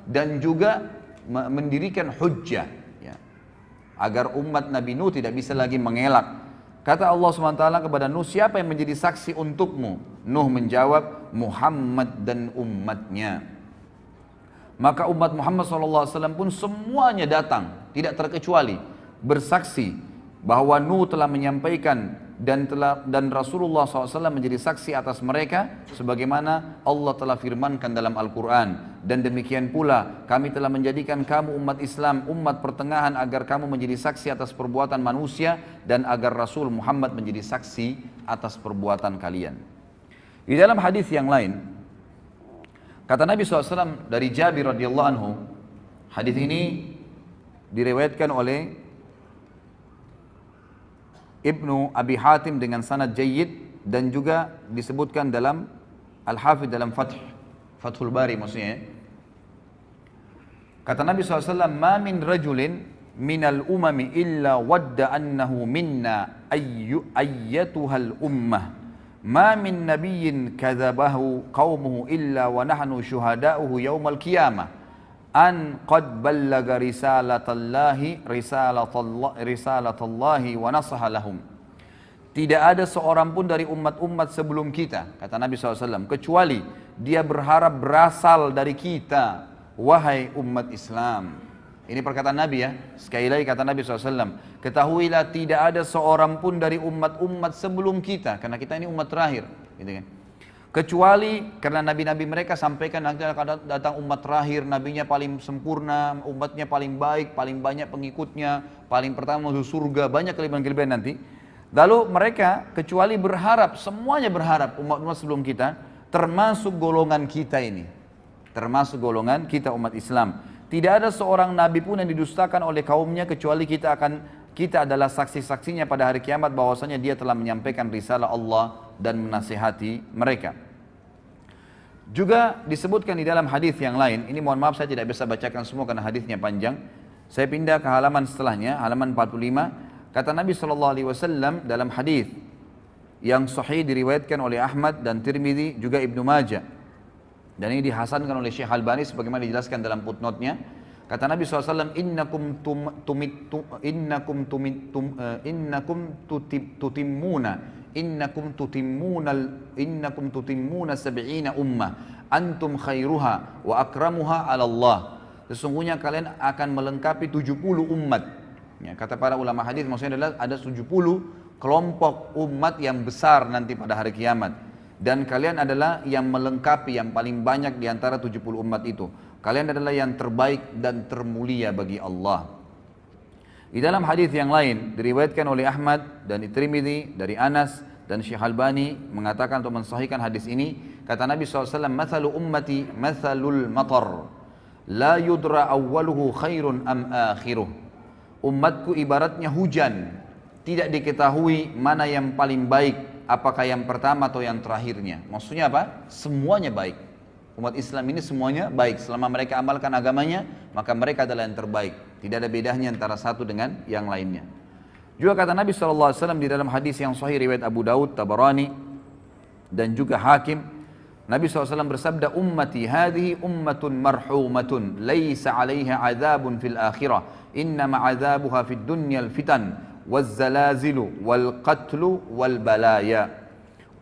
dan juga mendirikan hujjah, ya, agar umat Nabi Nuh tidak bisa lagi mengelak. Kata Allah SWT kepada Nuh, siapa yang menjadi saksi untukmu? Nuh menjawab, Muhammad dan umatnya. Maka umat Muhammad SAW pun semuanya datang, tidak terkecuali, bersaksi bahwa Nuh telah menyampaikan dan Rasulullah SAW menjadi saksi atas mereka sebagaimana Allah telah firmankan dalam Al-Quran. Dan demikian pula kami telah menjadikan kamu umat Islam, umat pertengahan agar kamu menjadi saksi atas perbuatan manusia dan agar Rasul Muhammad menjadi saksi atas perbuatan kalian. Di dalam hadis yang lain, kata Nabi SAW dari Jabir radhiyallahu anhu, hadis ini diriwayatkan oleh Ibnu Abi Hatim dengan sanad jayyid dan juga disebutkan dalam Al-Hafidh dalam Fathul Bari maksudnya. Kata Nabi SAW, ma min rajulin minal umami illa wadda annahu minna ayyatuhal ummah ma min nabiyyin kadzabahu qaumuhu illa wa nahnu syuhada'uhu yaumal qiyamah an qad ballaga risalatallahi wa nasaha lahum. Tidak ada seorang pun dari umat-umat sebelum kita, kata Nabi SAW, kecuali dia berharap berasal dari kita, wahai umat Islam. Ini perkataan Nabi ya. Sekali lagi kata Nabi SAW, ketahuilah tidak ada seorang pun dari umat-umat sebelum kita, karena kita ini umat terakhir, gitu kan. Kecuali karena nabi-nabi mereka sampaikan nanti akan datang umat terakhir, nabinya paling sempurna, umatnya paling baik, paling banyak pengikutnya, paling pertama masuk surga, banyak kelebihan-kelebihan nanti. Lalu mereka kecuali berharap, semuanya berharap umat-umat sebelum kita, termasuk golongan kita ini. Termasuk golongan kita umat Islam. Tidak ada seorang nabi pun yang didustakan oleh kaumnya kecuali kita adalah saksi-saksinya pada hari kiamat bahwasanya dia telah menyampaikan risalah Allah dan menasihati mereka. Juga disebutkan di dalam hadis yang lain, ini mohon maaf saya tidak bisa bacakan semua karena hadisnya panjang. Saya pindah ke halaman setelahnya, halaman 45. Kata Nabi SAW dalam hadis yang sahih diriwayatkan oleh Ahmad dan Tirmidzi juga Ibnu Majah. Dan ini dihasankan oleh Syekh Albani sebagaimana dijelaskan dalam footnote-nya. Kata Nabi SAW, innakum tutimmuna sab'ina ummah antum khairuha wa akramuha 'ala Allah. Sesungguhnya kalian akan melengkapi 70 umat. Ya, kata para ulama hadis maksudnya adalah ada 70 kelompok umat yang besar nanti pada hari kiamat. Dan kalian adalah yang melengkapi yang paling banyak di antara 70 umat itu. Kalian adalah yang terbaik dan termulia bagi Allah. Di dalam hadis yang lain diriwayatkan oleh Ahmad dan Tirmidzi dari Anas dan Syekh Albani mengatakan untuk mensahihkan hadis ini, kata Nabi SAW, mathalu ummati mathalul matar la yudra awwaluhu khairun am akhiruh. Umatku ibaratnya hujan, tidak diketahui mana yang paling baik, apakah yang pertama atau yang terakhirnya. Maksudnya apa? Semuanya baik. Umat Islam ini semuanya baik. Selama mereka amalkan agamanya, maka mereka adalah yang terbaik. Tidak ada bedanya antara satu dengan yang lainnya. Juga kata Nabi SAW di dalam hadis yang sahih riwayat Abu Daud, Tabarani dan juga Hakim, Nabi SAW bersabda, ummati hadhihi ummatun marhumatun laysa 'alaiha 'adzabun fil akhirah innama 'adzabuha fid dunyal fitan wazzalazilu wal qatlu wal balaya.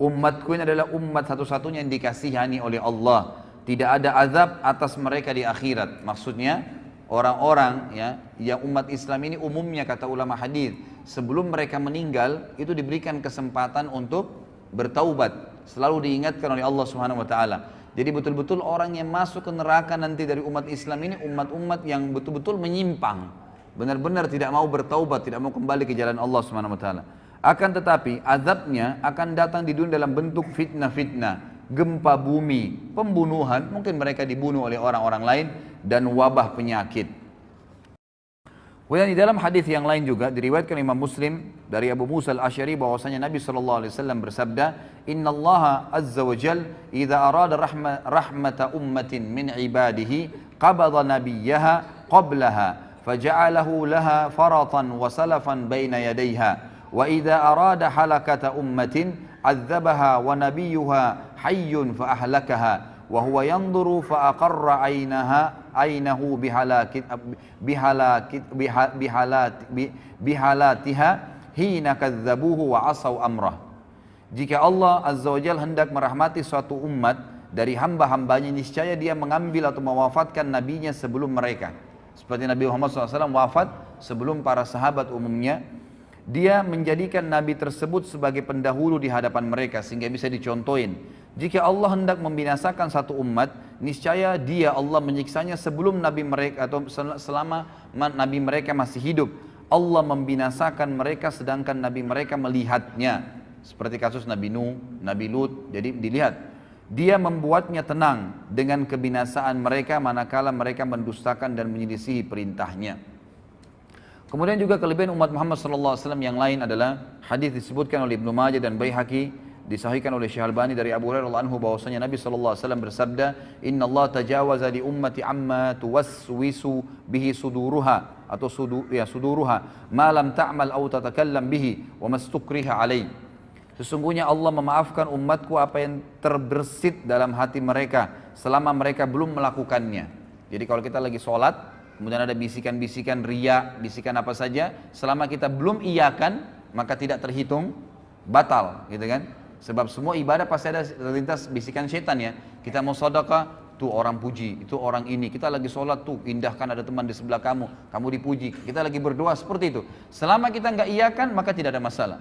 Umatku ini adalah umat satu-satunya yang dikasihani oleh Allah. Tidak ada azab atas mereka di akhirat. Maksudnya orang-orang ya yang umat Islam ini umumnya kata ulama hadis sebelum mereka meninggal itu diberikan kesempatan untuk bertaubat. Selalu diingatkan oleh Allah Subhanahu wa taala. Jadi betul-betul orang yang masuk ke neraka nanti dari umat Islam ini umat-umat yang betul-betul menyimpang. Benar-benar tidak mau bertaubat, tidak mau kembali ke jalan Allah Subhanahu wa taala. Akan tetapi azabnya akan datang di dunia dalam bentuk fitnah-fitnah, gempa bumi, pembunuhan, mungkin mereka dibunuh oleh orang-orang lain dan wabah penyakit. Kemudian di dalam hadis yang lain juga diriwayatkan Imam Muslim dari Abu Musa al-Asy'ari bahwasanya Nabi SAW bersabda, Inna Allah azza wa jal idza arada rahmata ummatin min ibadihi qabada nabiyyaha qablaha faja'alahu laha faratan wa salafan baina yadayha wa idza arada halakata ummatin azzabaha wa nabiyyuha hayyun fa ahlakaha wa huwa yanzuru fa aqarra ainahu bihalatiha hina kadzabuhu wa asaw amrah. Jika Allah azza wajalla hendak merahmati suatu umat dari hamba-hambanya, niscaya dia mengambil atau mewafatkan nabinya sebelum mereka. Seperti Nabi Muhammad SAW wafat sebelum para sahabat umumnya, dia menjadikan nabi tersebut sebagai pendahulu di hadapan mereka sehingga bisa dicontohin. Jika Allah hendak membinasakan satu umat, niscaya dia Allah menyiksanya sebelum nabi mereka atau selama nabi mereka masih hidup. Allah membinasakan mereka sedangkan nabi mereka melihatnya. Seperti kasus Nabi Nuh, Nabi Lut, jadi dilihat. Dia membuatnya tenang dengan kebinasaan mereka manakala mereka mendustakan dan menyelisihi perintahnya. Kemudian juga kelebihan umat Muhammad SAW yang lain adalah hadis disebutkan oleh Ibnu Majah dan Baihaqi, disahihkan oleh Syekh Albani dari Abu Hurairah radhiyallahu anhu bahwasanya Nabi SAW bersabda, Inna Allah tajawaza li ummati amma tuwaswisu bihi suduruha atau suduruha ma lam ta'mal aw tatakallam bihi wa mastukriha alaih. Sesungguhnya Allah memaafkan umatku apa yang terbersit dalam hati mereka selama mereka belum melakukannya. Jadi kalau kita lagi sholat, kemudian ada bisikan-bisikan riya, bisikan apa saja, selama kita belum iyakan, maka tidak terhitung batal, gitu kan? Sebab semua ibadah pasti ada terlintas bisikan setan ya. Kita mau sedekah, tuh orang puji, itu orang ini. Kita lagi sholat tuh, indahkan ada teman di sebelah kamu, kamu dipuji. Kita lagi berdoa seperti itu. Selama kita nggak iyakan, maka tidak ada masalah.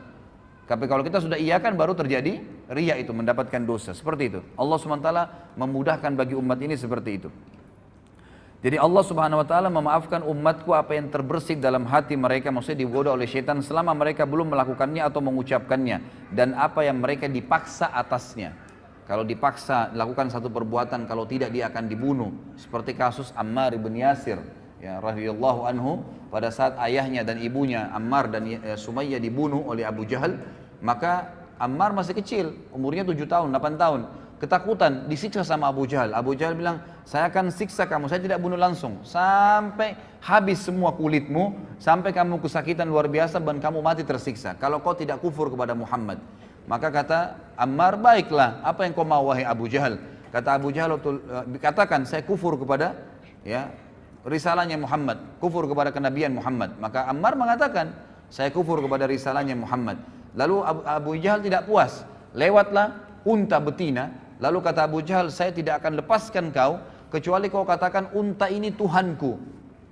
Tapi kalau kita sudah iyakan, baru terjadi riya itu, mendapatkan dosa. Seperti itu. Allah SWT memudahkan bagi umat ini seperti itu. Jadi Allah Subhanahu Wa Taala memaafkan umatku apa yang terbersih dalam hati mereka, maksudnya digoda oleh syaitan selama mereka belum melakukannya atau mengucapkannya, dan apa yang mereka dipaksa atasnya. Kalau dipaksa lakukan satu perbuatan, kalau tidak dia akan dibunuh. Seperti kasus Ammar ibn Yasir, ya radhiyallahu anhu, pada saat ayahnya dan ibunya Ammar dan Sumayyah dibunuh oleh Abu Jahal, maka Ammar masih kecil, umurnya 7 tahun, 8 tahun. Ketakutan, disiksa sama Abu Jahal. Abu Jahal bilang, saya akan siksa kamu, saya tidak bunuh langsung. Sampai habis semua kulitmu, sampai kamu kesakitan luar biasa dan kamu mati tersiksa. Kalau kau tidak kufur kepada Muhammad. Maka kata Ammar, baiklah, apa yang kau mau wahai Abu Jahal? Kata Abu Jahal, katakan saya kufur kepada ya risalahnya Muhammad, kufur kepada kenabian Muhammad. Maka Ammar mengatakan, saya kufur kepada risalahnya Muhammad. Lalu Abu Jahal tidak puas, lewatlah unta betina. Lalu kata Abu Jahal, saya tidak akan lepaskan kau kecuali kau katakan unta ini Tuhanku.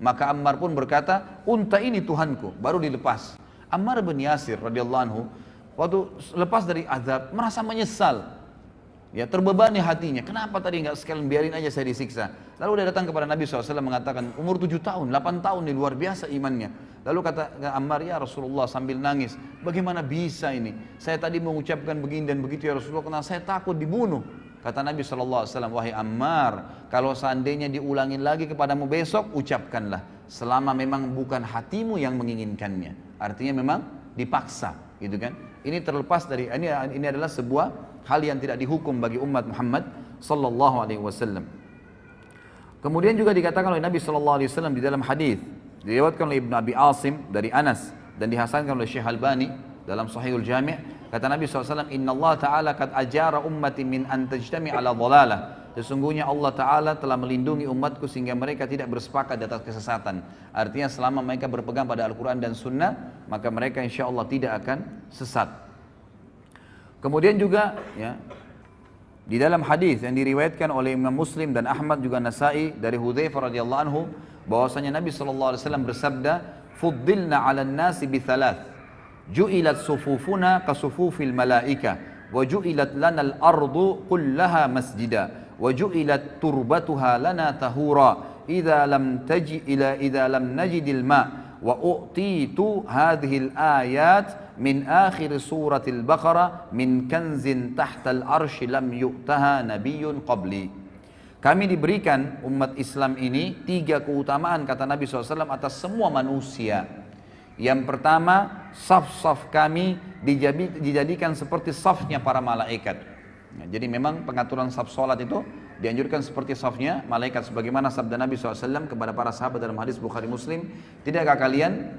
Maka Ammar pun berkata, unta ini Tuhanku, baru dilepas. Ammar bin Yasir radhiyallahu anhu waktu lepas dari azab merasa menyesal, ya terbebani hatinya. Kenapa tadi nggak sekalian biarin aja saya disiksa? Lalu dia datang kepada Nabi SAW mengatakan, umur 7 tahun, 8 tahun ini luar biasa imannya. Lalu kata Ammar, ya Rasulullah sambil nangis, bagaimana bisa ini? Saya tadi mengucapkan begini dan begitu ya Rasulullah, karena saya takut dibunuh. Kata Nabi SAW, wahai Ammar, kalau seandainya diulangin lagi kepadamu besok, ucapkanlah. Selama memang bukan hatimu yang menginginkannya. Artinya memang dipaksa, gitu kan? Ini terlepas dari, ini adalah sebuah hal yang tidak dihukum bagi umat Muhammad sallallahu alaihi wasallam. Kemudian juga dikatakan oleh Nabi sallallahu alaihi wasallam di dalam hadis diriwayatkan oleh Ibnu Abi Asim dari Anas dan dihasankan oleh Syekh Albani dalam Sahihul Jami', kata Nabi SAW, Inna Allah Ta'ala kad ajara ummati min an tajtami ala dhalalah. Sesungguhnya Allah Ta'ala telah melindungi umatku sehingga mereka tidak bersepakat di atas kesesatan. Artinya selama mereka berpegang pada Al-Quran dan Sunnah, maka mereka insya Allah tidak akan sesat. Kemudian juga ya, di dalam hadis yang diriwayatkan oleh Imam Muslim dan Ahmad juga Nasai dari Hudzaifah radhiyallahu anhu, bahwasanya Nabi SAW bersabda, fuddilna 'alan nasi bi thalath. Ju'ilat sufufuna ka sufufil malaika wa ju'ilat lana al-ardu kullaha masjida wa ju'ilat turbatuha lana tahura idza lam najidil ma wa u'titu hadhihi al-ayat min akhir suratil Baqarah min kanzin tahtal arshi lam yu'taha nabiyyun qabli. Kami diberikan umat Islam ini 3 keutamaan kata Nabi SAW atas semua manusia. Yang pertama, saf-saf kami dijadikan seperti safnya para malaikat. Nah, jadi memang pengaturan saf solat itu dianjurkan seperti safnya malaikat. Sebagaimana sabda Nabi SAW kepada para sahabat dalam hadis Bukhari Muslim, tidakkah kalian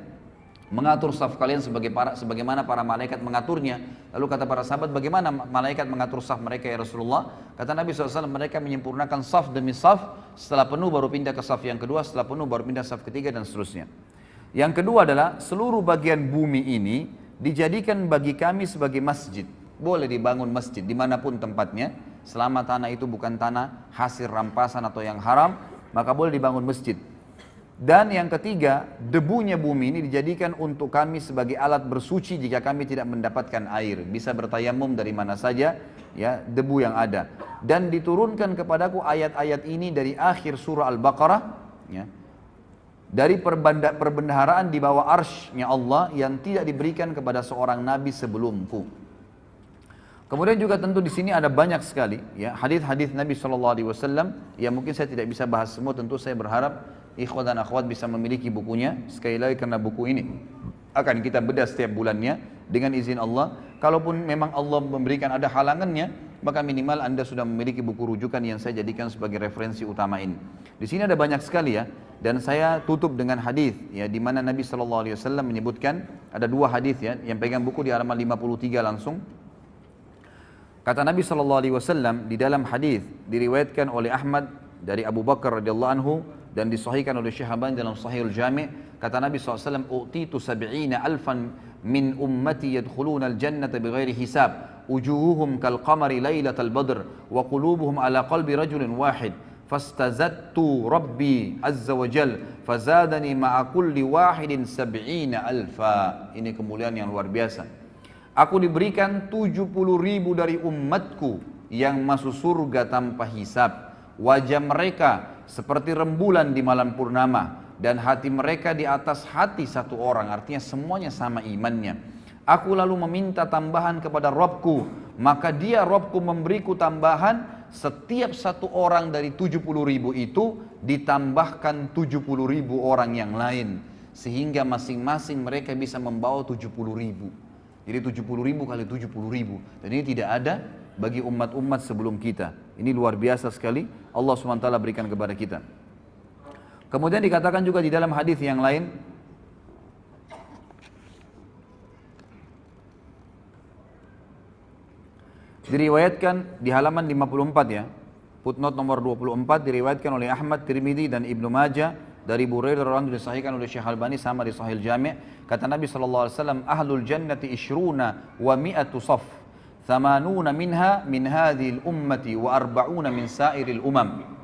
mengatur saf kalian sebagaimana para malaikat mengaturnya? Lalu kata para sahabat, bagaimana malaikat mengatur saf mereka ya Rasulullah? Kata Nabi SAW, mereka menyempurnakan saf demi saf, setelah penuh baru pindah ke saf yang kedua, setelah penuh baru pindah saf ketiga dan seterusnya. Yang kedua adalah seluruh bagian bumi ini dijadikan bagi kami sebagai masjid. Boleh dibangun masjid dimanapun tempatnya, selama tanah itu bukan tanah hasil rampasan atau yang haram, maka boleh dibangun masjid. Dan yang ketiga, debunya bumi ini dijadikan untuk kami sebagai alat bersuci jika kami tidak mendapatkan air. Bisa bertayamum dari mana saja, ya debu yang ada. Dan diturunkan kepadaku ayat-ayat ini dari akhir surah Al-Baqarah, ya, dari perbendaharaan di bawah arsy-Nya Allah yang tidak diberikan kepada seorang nabi sebelumku. Kemudian juga tentu di sini ada banyak sekali ya hadis-hadis Nabi SAW yang mungkin saya tidak bisa bahas semua. Tentu saya berharap ikhwan dan akhwat bisa memiliki bukunya. Sekali lagi karena buku ini akan kita bedah setiap bulannya dengan izin Allah. Kalaupun memang Allah memberikan ada halangannya, maka minimal Anda sudah memiliki buku rujukan yang saya jadikan sebagai referensi utama ini. Di sini ada banyak sekali ya. Dan saya tutup dengan hadis ya, di mana Nabi SAW menyebutkan ada 2 hadis ya, yang pegang buku di halaman 53 langsung. Kata Nabi SAW di dalam hadis diriwayatkan oleh Ahmad dari Abu Bakar radhiyallahu anhu dan disahihkan oleh Syekh Albani dalam Sahihul Jami', kata Nabi SAW, "Utitu sab'ina alfan min ummati yadkhuluna al-jannata bighairi hisab, wujuhuhum kal qamari lailatal badr wa qulubuhum ala qalbi rajulin wahid. Fastazattu Rabbi azza wa jal fazadani ma'a kulli wahidin sab'ina alfa." Ini kemuliaan yang luar biasa. Aku diberikan 70.000 dari umatku yang masuk surga tanpa hisab. Wajah mereka seperti rembulan di malam purnama dan hati mereka di atas hati satu orang, artinya semuanya sama imannya. Aku lalu meminta tambahan kepada Rabbku, maka dia Rabbku memberiku tambahan, setiap satu orang dari 70.000 itu ditambahkan 70.000 orang yang lain, sehingga masing-masing mereka bisa membawa 70.000. Jadi 70.000 kali 70.000, dan ini tidak ada bagi umat-umat sebelum kita. Ini luar biasa sekali Allah SWT berikan kepada kita. Kemudian dikatakan juga di dalam hadis yang lain, diriwayatkan di halaman 54 ya, footnote nomor 24, diriwayatkan oleh Ahmad, Tirmidzi dan Ibnu Majah dari Burairah radhiyallahu anhu, disahihkan oleh Syekh Albani sama di Sahih Jami', kata Nabi SAW, "Ahlul jannati ishruna wa mi'atu saf, thamanuna minha min hadhil ummati wa arba'una min sairil umam."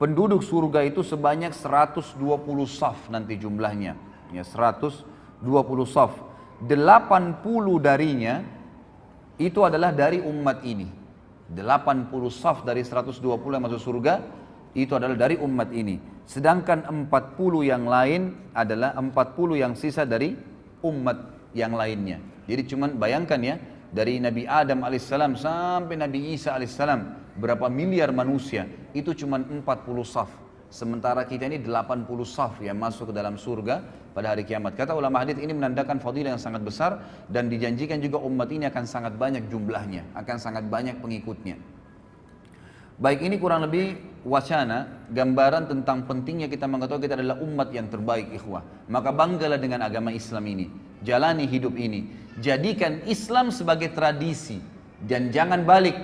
Penduduk surga itu sebanyak 120 saf nanti jumlahnya, ya 120 saf. 80 darinya itu adalah dari umat ini. 80 saf dari 120 yang masuk surga itu adalah dari umat ini. Sedangkan 40 yang lain adalah 40 yang sisa dari umat yang lainnya. Jadi cuman bayangkan ya, dari Nabi Adam alaihissalam sampai Nabi Isa alaihissalam, berapa miliar manusia, itu cuman 40 saf. Sementara kita ini 80 saf yang masuk ke dalam surga pada hari kiamat. Kata ulama hadis, ini menandakan fadilah yang sangat besar, dan dijanjikan juga umat ini akan sangat banyak jumlahnya, akan sangat banyak pengikutnya. Baik, ini kurang lebih wacana, gambaran tentang pentingnya kita mengetahui kita adalah umat yang terbaik, ikhwah. Maka banggalah dengan agama Islam ini, jalani hidup ini, jadikan Islam sebagai tradisi, dan jangan balik.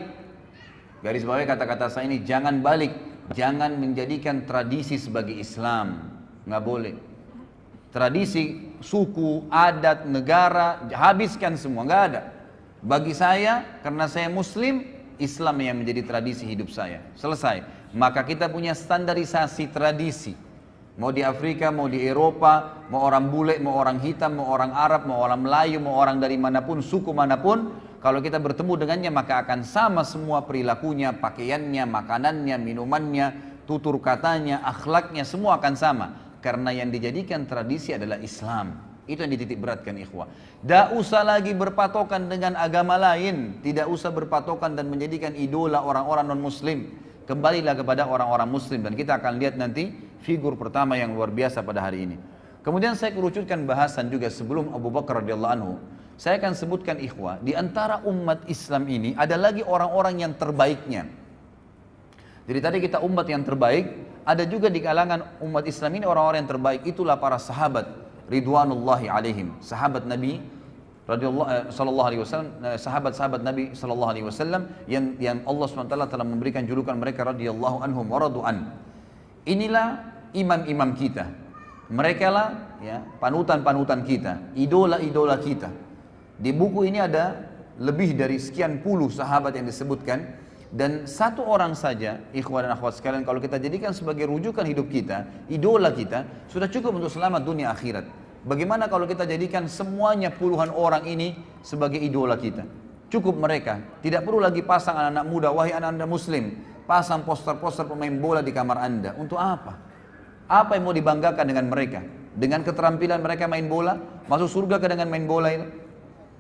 Garis bawahi kata-kata saya ini, jangan balik, jangan menjadikan tradisi sebagai Islam, nggak boleh. Tradisi, suku, adat, negara, habiskan semua, nggak ada. Bagi saya, karena saya Muslim, Islam yang menjadi tradisi hidup saya. Selesai. Maka kita punya standarisasi tradisi. Mau di Afrika, mau di Eropa, mau orang bule, mau orang hitam, mau orang Arab, mau orang Melayu, mau orang dari manapun, suku manapun, kalau kita bertemu dengannya maka akan sama semua perilakunya, pakaiannya, makanannya, minumannya, tutur katanya, akhlaknya, semua akan sama. Karena yang dijadikan tradisi adalah Islam. Itu yang dititik beratkan, ikhwah. Tidak usah lagi berpatokan dengan agama lain. Tidak usah berpatokan dan menjadikan idola orang-orang non-muslim. Kembalilah kepada orang-orang muslim. Dan kita akan lihat nanti figur pertama yang luar biasa pada hari ini. Kemudian saya kerucutkan bahasan juga sebelum Abu Bakar radhiyallahu anhu. Saya akan sebutkan, ikhwah, di antara umat Islam ini ada lagi orang-orang yang terbaiknya. Jadi tadi kita umat yang terbaik, ada juga di kalangan umat Islam ini orang-orang yang terbaik. Itulah para sahabat ridwanullahi alaihim, sahabat Nabi sallallahu alaihi wasallam, sahabat-sahabat Nabi sallallahu alaihi wasallam yang Allah SWT telah memberikan julukan mereka radhiyallahu anhum wa radu'an. Inilah imam-imam kita. Mereka lah ya panutan-panutan kita, idola-idola kita. Di buku ini ada lebih dari sekian puluh sahabat yang disebutkan, dan satu orang saja, ikhwan dan akhwat sekalian, kalau kita jadikan sebagai rujukan hidup kita, idola kita, sudah cukup untuk selamat dunia akhirat. Bagaimana kalau kita jadikan semuanya puluhan orang ini sebagai idola kita? Cukup mereka, tidak perlu lagi pasang anak-anak muda, wahai anak-anak muslim, pasang poster-poster pemain bola di kamar anda. Untuk apa? Apa yang mau dibanggakan dengan mereka? Dengan keterampilan mereka main bola? Masuk surga ke dengan main bola ini?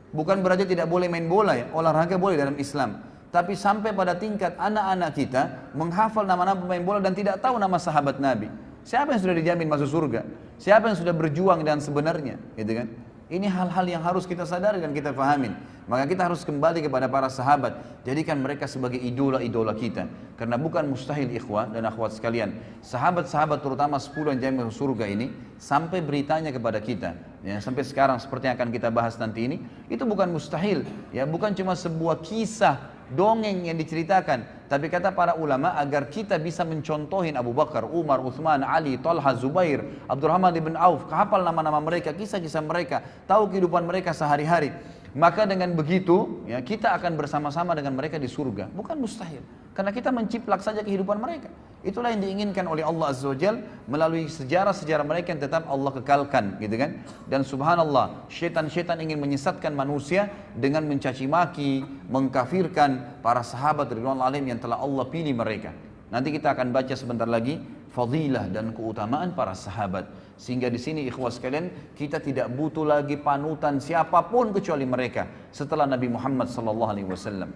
Bukan berarti tidak boleh main bola ya, olahraga boleh dalam Islam. Tapi sampai pada tingkat anak-anak kita menghafal nama-nama pemain bola dan tidak tahu nama sahabat Nabi. Siapa yang sudah dijamin masuk surga? Siapa yang sudah berjuang dan sebenarnya? Gitu kan? Ini hal-hal yang harus kita sadari dan kita fahamin. Maka kita harus kembali kepada para sahabat. Jadikan mereka sebagai idola-idola kita. Karena bukan mustahil, ikhwah dan akhwat sekalian, sahabat-sahabat terutama 10 yang jamin masuk surga ini, sampai beritanya kepada kita, ya, sampai sekarang seperti yang akan kita bahas nanti ini, itu bukan mustahil, ya, bukan cuma sebuah kisah dongeng yang diceritakan. Tapi kata para ulama, agar kita bisa mencontohin Abu Bakar, Umar, Uthman, Ali, Talha, Zubair, Abdurrahman ibn Auf, hafal nama-nama mereka, kisah-kisah mereka, tahu kehidupan mereka sehari-hari. Maka dengan begitu, ya, kita akan bersama-sama dengan mereka di surga. Bukan mustahil. Karena kita menciplak saja kehidupan mereka. Itulah yang diinginkan oleh Allah Azza wa Jal melalui sejarah-sejarah mereka yang tetap Allah kekalkan, gitu kan? Dan subhanallah, syaitan-syaitan ingin menyesatkan manusia dengan mencaci maki, mengkafirkan para sahabat ridwanul alaihim yang telah Allah pilih mereka. Nanti kita akan baca sebentar lagi fadilah dan keutamaan para sahabat. Sehingga di sini ikhwas sekalian, kita tidak butuh lagi panutan siapapun kecuali mereka setelah Nabi Muhammad sallallahu alaihi wasallam.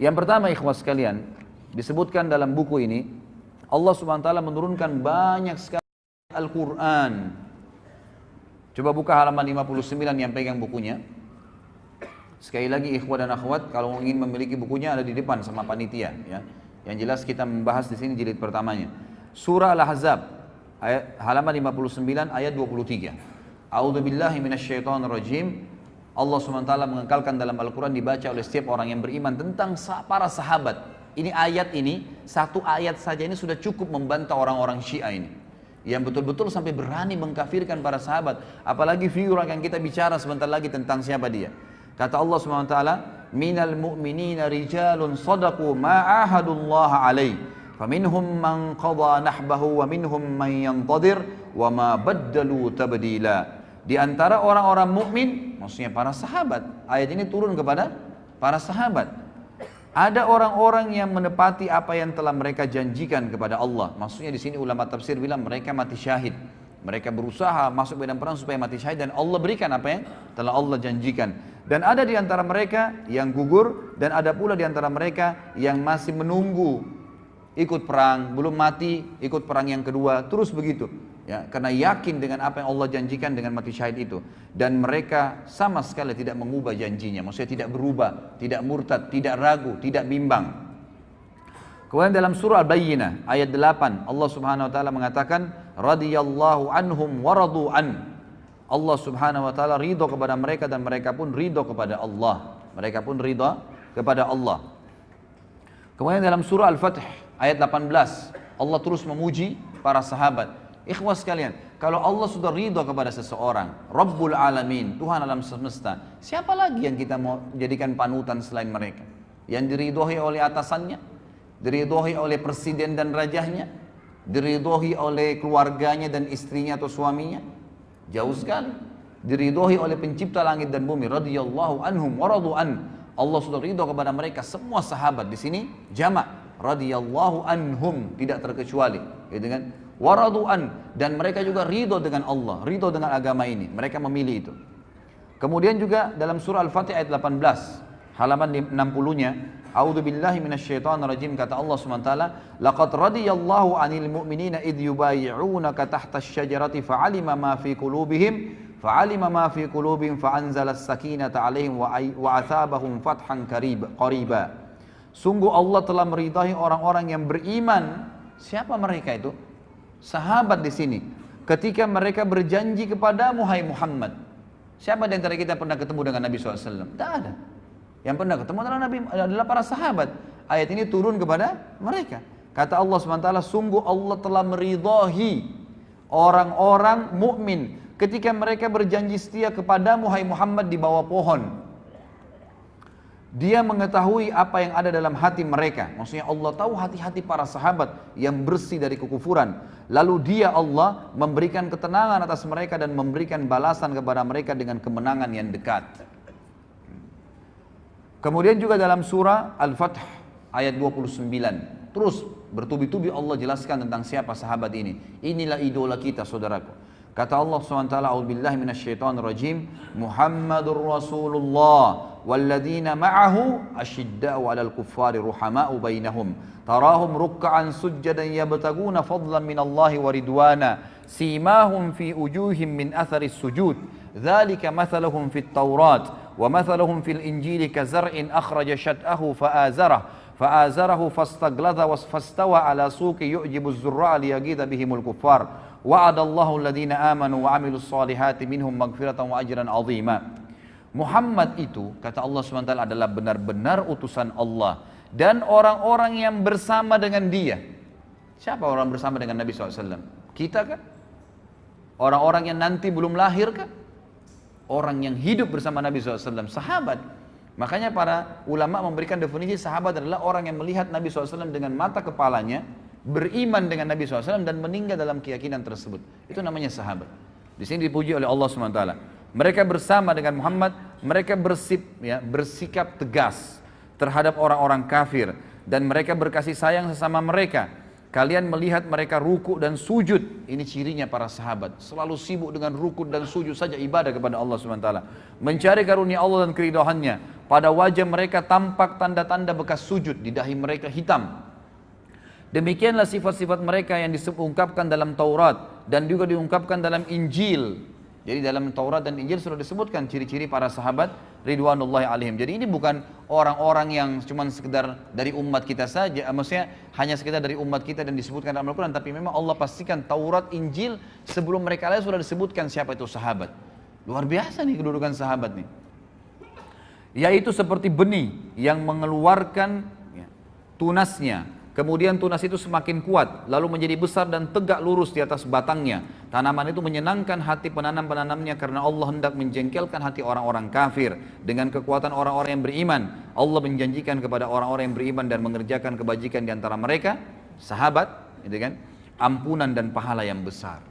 Yang pertama ikhwas sekalian, disebutkan dalam buku ini, Allah Subhanahu wa taala menurunkan banyak sekali Al-Qur'an. Coba buka halaman 59 yang pegang bukunya. Sekali lagi ikhwah dan akhwat, kalau ingin memiliki bukunya ada di depan sama panitia, ya. Yang jelas kita membahas di sini jilid pertamanya. Surah Al-Ahzab, halaman 59 ayat 23. A'udzubillahi minasyaitonirrajim. Allah SWT mengekalkan dalam Al-Quran, dibaca oleh setiap orang yang beriman tentang para sahabat. Ini ayat ini, satu ayat saja ini sudah cukup membantah orang-orang Syiah ini, yang betul-betul sampai berani mengkafirkan para sahabat. Apalagi figur yang kita bicara sebentar lagi tentang siapa dia. Kata Allah SWT, minal mu'minina rijalun sadaqu ma'ahadullaha alaih, faminhum man qadha nahbahu wa minhum man yantadir wa ma baddalu tabdila. Di antara orang-orang mukmin, maksudnya para sahabat. Ayat ini turun kepada para sahabat. Ada orang-orang yang menepati apa yang telah mereka janjikan kepada Allah. Maksudnya di sini ulama tafsir bilang mereka mati syahid. Mereka berusaha masuk medan perang supaya mati syahid, dan Allah berikan apa yang telah Allah janjikan. Dan ada di antara mereka yang gugur, dan ada pula di antara mereka yang masih menunggu ikut perang, belum mati, ikut perang yang kedua, terus begitu. Ya, karena yakin dengan apa yang Allah janjikan dengan mati syahid itu. Dan mereka sama sekali tidak mengubah janjinya. Maksudnya tidak berubah, tidak murtad, tidak ragu, tidak bimbang. Kemudian dalam surah Al-Bayyinah ayat 8 Allah Subhanahu wa taala mengatakan radhiyallahu anhum wa radu an. Allah Subhanahu wa taala ridha kepada mereka dan mereka pun ridha kepada Allah. Mereka pun ridha kepada Allah. Kemudian dalam surah Al-Fath ayat 18 Allah terus memuji para sahabat. Ikhwas sekalian, kalau Allah sudah ridha kepada seseorang, Rabbul Alamin, Tuhan alam semesta, siapa lagi yang kita mau jadikan panutan selain mereka? Yang diridhoi oleh atasannya, diridhoi oleh presiden dan rajahnya, diridhoi oleh keluarganya dan istrinya atau suaminya? Jauh sekali. Diridhoi oleh pencipta langit dan bumi, radhiyallahu anhum wa radu an. Allah sudah ridha kepada mereka semua sahabat. Di sini jamak, radhiyallahu anhum, tidak terkecuali, gitu kan? Waradu'an, dan mereka juga ridho dengan Allah, ridho dengan agama ini, mereka memilih itu. Kemudian juga dalam surah Al-Fatih ayat 18 halaman 60-nya, a'udzubillahi minasyaitonirrajim, kata Allah SWT, laqad radiyallahu 'anil mu'minina idh yubayyi'unaka tahta asy-syajarati fa'alima ma fi qulubihim fa'anzala as-sakinata 'alaihim wa athabahum fathan qariba. Sungguh Allah telah meridai orang-orang yang beriman. Siapa mereka itu? Sahabat di sini. Ketika mereka berjanji kepadamu, hai Muhammad. Siapa di antara kita pernah ketemu dengan Nabi SAW? Tidak ada. Yang pernah ketemu adalah para sahabat. Ayat ini turun kepada mereka. Kata Allah SWT, sungguh Allah telah meridai orang-orang mukmin ketika mereka berjanji setia kepadamu, hai Muhammad, di bawah pohon. Dia mengetahui apa yang ada dalam hati mereka. Maksudnya Allah tahu hati-hati para sahabat yang bersih dari kekufuran. Lalu dia Allah memberikan ketenangan atas mereka dan memberikan balasan kepada mereka dengan kemenangan yang dekat. Kemudian juga dalam surah Al-Fath ayat 29. Terus bertubi-tubi Allah jelaskan tentang siapa sahabat ini. Inilah idola kita, saudaraku. Kata Allah SWT, a'udzubillahi minasyaitonirrajim, Muhammadur Rasulullah walladzina ma'ahu asyidda'u 'alal kuffari ruhama'u bainahum tarahum ruk'an sujjadan yabtaguna fadlan minallahi wa ridwana simahum fi wujuhim min atharis sujud dzalika mathaluhum fit taurat wa mathaluhum fil injili kazar'in akhraja shat'ahu fa'azarahu fastagladha fastawa 'ala suqi yu'jibu az-zurra'a liyaghidha bihimul kuffar wa'adallahu alladhina amanu wa 'amilus solihati minhum maghfiratan wa ajran 'azima. Muhammad itu, kata Allah SWT, adalah benar-benar utusan Allah. Dan orang-orang yang bersama dengan dia. Siapa orang bersama dengan Nabi SAW? Kita kan? Orang-orang yang nanti belum lahir kan? Orang yang hidup bersama Nabi SAW, sahabat. Makanya para ulama memberikan definisi sahabat adalah orang yang melihat Nabi SAW dengan mata kepalanya, beriman dengan Nabi SAW dan meninggal dalam keyakinan tersebut. Itu namanya sahabat. Di sini dipuji oleh Allah SWT. Mereka bersama dengan Muhammad, mereka bersikap tegas terhadap orang-orang kafir, dan mereka berkasih sayang sesama mereka. Kalian melihat mereka ruku dan sujud. Ini cirinya para sahabat. Selalu sibuk dengan ruku dan sujud saja, ibadah kepada Allah SWT. Mencari karunia Allah dan keridhaannya. Pada wajah mereka tampak tanda-tanda bekas sujud. Di dahi mereka hitam. Demikianlah sifat-sifat mereka yang diungkapkan dalam Taurat. Dan juga diungkapkan dalam Injil. Jadi dalam Taurat dan Injil sudah disebutkan ciri-ciri para sahabat ridwanullahi alaihim. Jadi ini bukan orang-orang yang cuma sekedar dari umat kita saja, maksudnya hanya sekedar dari umat kita dan disebutkan dalam Al-Quran, tapi memang Allah pastikan Taurat, Injil sebelum mereka lahir sudah disebutkan siapa itu sahabat. Luar biasa nih kedudukan sahabat nih. Yaitu seperti benih yang mengeluarkan tunasnya. Kemudian tunas itu semakin kuat, lalu menjadi besar dan tegak lurus di atas batangnya. Tanaman itu menyenangkan hati penanam-penanamnya karena Allah hendak menjengkelkan hati orang-orang kafir. Dengan kekuatan orang-orang yang beriman, Allah menjanjikan kepada orang-orang yang beriman dan mengerjakan kebajikan di antara mereka, sahabat, gitu kan, ampunan dan pahala yang besar.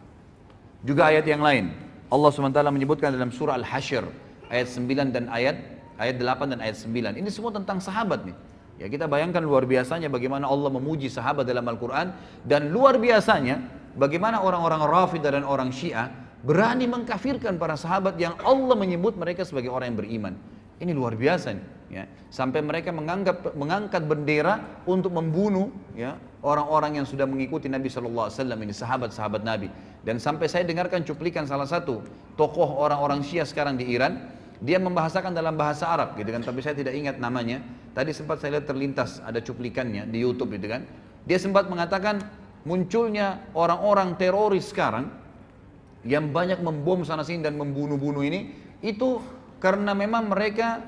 Juga ayat yang lain, Allah SWT menyebutkan dalam surah Al-Hasyr, ayat 9 dan ayat 8 dan ayat 9. Ini semua tentang sahabat nih. Ya, kita bayangkan luar biasanya bagaimana Allah memuji sahabat dalam Al-Quran, dan luar biasanya bagaimana orang-orang Rafidah dan orang Syiah berani mengkafirkan para sahabat yang Allah menyebut mereka sebagai orang yang beriman. Ini luar biasa nih, ya. Sampai mereka mengangkat bendera untuk membunuh, ya, orang-orang yang sudah mengikuti Nabi SAW, ini sahabat-sahabat Nabi. Dan sampai saya dengarkan cuplikan salah satu tokoh orang-orang Syiah sekarang di Iran. Dia membahasakan dalam bahasa Arab, gitu kan, tapi saya tidak ingat namanya. Tadi sempat saya lihat terlintas ada cuplikannya di YouTube, gitu kan. Dia sempat mengatakan munculnya orang-orang teroris sekarang yang banyak membom sana sini dan membunuh-bunuh ini, itu karena memang mereka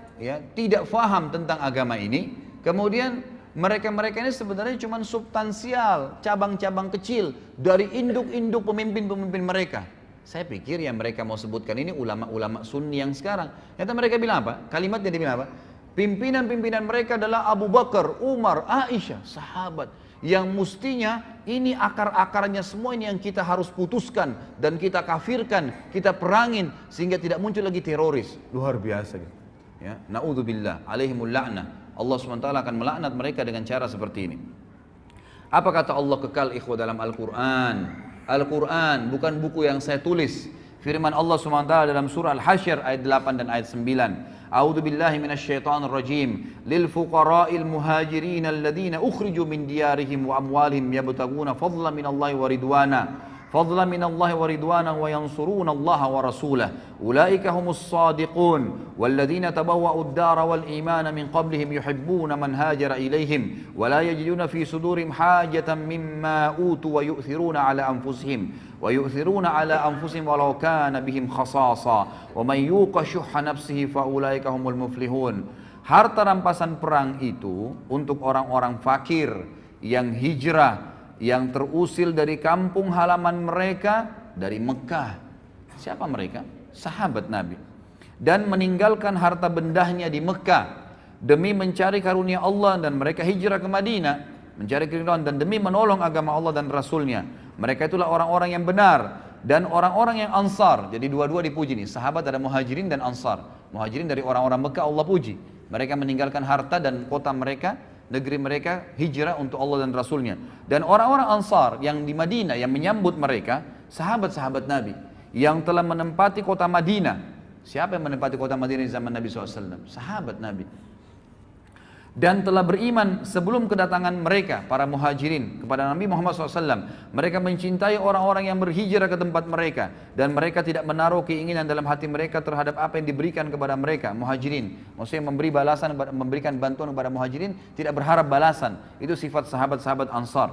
tidak faham tentang agama ini. Kemudian mereka-mereka ini sebenarnya cuma substansial, cabang-cabang kecil dari induk-induk pemimpin-pemimpin mereka. Saya pikir yang mereka mau sebutkan ini ulama-ulama sunni yang sekarang. Ternyata mereka bilang apa? Kalimatnya dia bilang apa? Pimpinan-pimpinan mereka adalah Abu Bakar, Umar, Aisyah, sahabat. Yang mestinya ini akar-akarnya semua ini yang kita harus putuskan. Dan kita kafirkan, kita perangin. Sehingga tidak muncul lagi teroris. Luar biasa gitu. Ya, na'udzubillah, alaihimul la'nah. Allah SWT akan melaknat mereka dengan cara seperti ini. Apa kata Allah kekal ikhwah dalam Al-Quran? Al-Quran bukan buku yang saya tulis. Firman Allah SWT dalam surah Al-Hasyr ayat 8 dan ayat 9. A'udzu billahi minasyaitonir rajim. Lil fuqara'il muhajirin alladziina ukhriju min diyarihim wa amwalihim yabtaguna fadlan minallahi wa ridwana. فضلا من الله ورضوانا وينصرون الله ورسوله أولئك هم الصادقون والذين تبوأوا الدار والإيمان من قبلهم يحبون من هاجر إليهم ولا يجدون في صدورهم حاجة مما أوتوا ويؤثرون على أنفسهم ولو كان بهم خصاصة ومن يوق شح نفسه فأولئك هم المفلحون. Harta rampasan perang itu untuk orang-orang fakir yang hijrah, yang terusil dari kampung halaman mereka dari Mekah. Siapa mereka? Sahabat Nabi. Dan meninggalkan harta bendahnya di Mekah demi mencari karunia Allah, dan mereka hijrah ke Madinah mencari keridhaan dan demi menolong agama Allah dan Rasulnya. Mereka itulah orang-orang yang benar dan orang-orang yang Ansar. Jadi dua-dua dipuji nih. Sahabat ada Muhajirin dan Ansar. Muhajirin dari orang-orang Mekah Allah puji. Mereka meninggalkan harta dan kota mereka, negeri mereka, hijrah untuk Allah dan Rasulnya. Dan orang-orang Ansar yang di Madinah yang menyambut mereka, sahabat-sahabat Nabi yang telah menempati kota Madinah. Siapa yang menempati kota Madinah di zaman Nabi SAW? Sahabat Nabi. Dan telah beriman sebelum kedatangan mereka, para muhajirin, kepada Nabi Muhammad SAW. Mereka mencintai orang-orang yang berhijrah ke tempat mereka. Dan mereka tidak menaruh keinginan dalam hati mereka terhadap apa yang diberikan kepada mereka, muhajirin. Maksudnya memberi balasan, memberikan bantuan kepada muhajirin, tidak berharap balasan. Itu sifat sahabat-sahabat Ansar.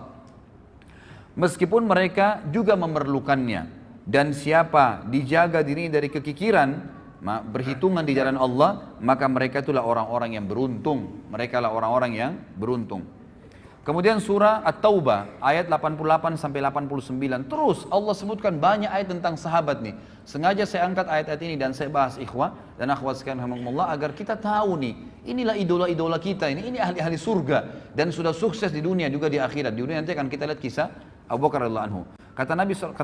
Meskipun mereka juga memerlukannya. Dan siapa dijaga diri dari kekikiran, berhitungan di jalan Allah, maka mereka itulah orang-orang yang beruntung. Mereka lah orang-orang yang beruntung. Kemudian surah At-Taubah ayat 88 sampai 89. Terus Allah sebutkan banyak ayat tentang sahabat nih. Sengaja saya angkat ayat-ayat ini dan saya bahas ikhwah dan akhwat sekalian rahimakumullah agar kita tahu nih, inilah idola-idola kita ini ahli-ahli surga dan sudah sukses di dunia juga di akhirat. Di dunia nanti akan kita lihat kisah Abu Bakar radhiyallahu anhu. Kata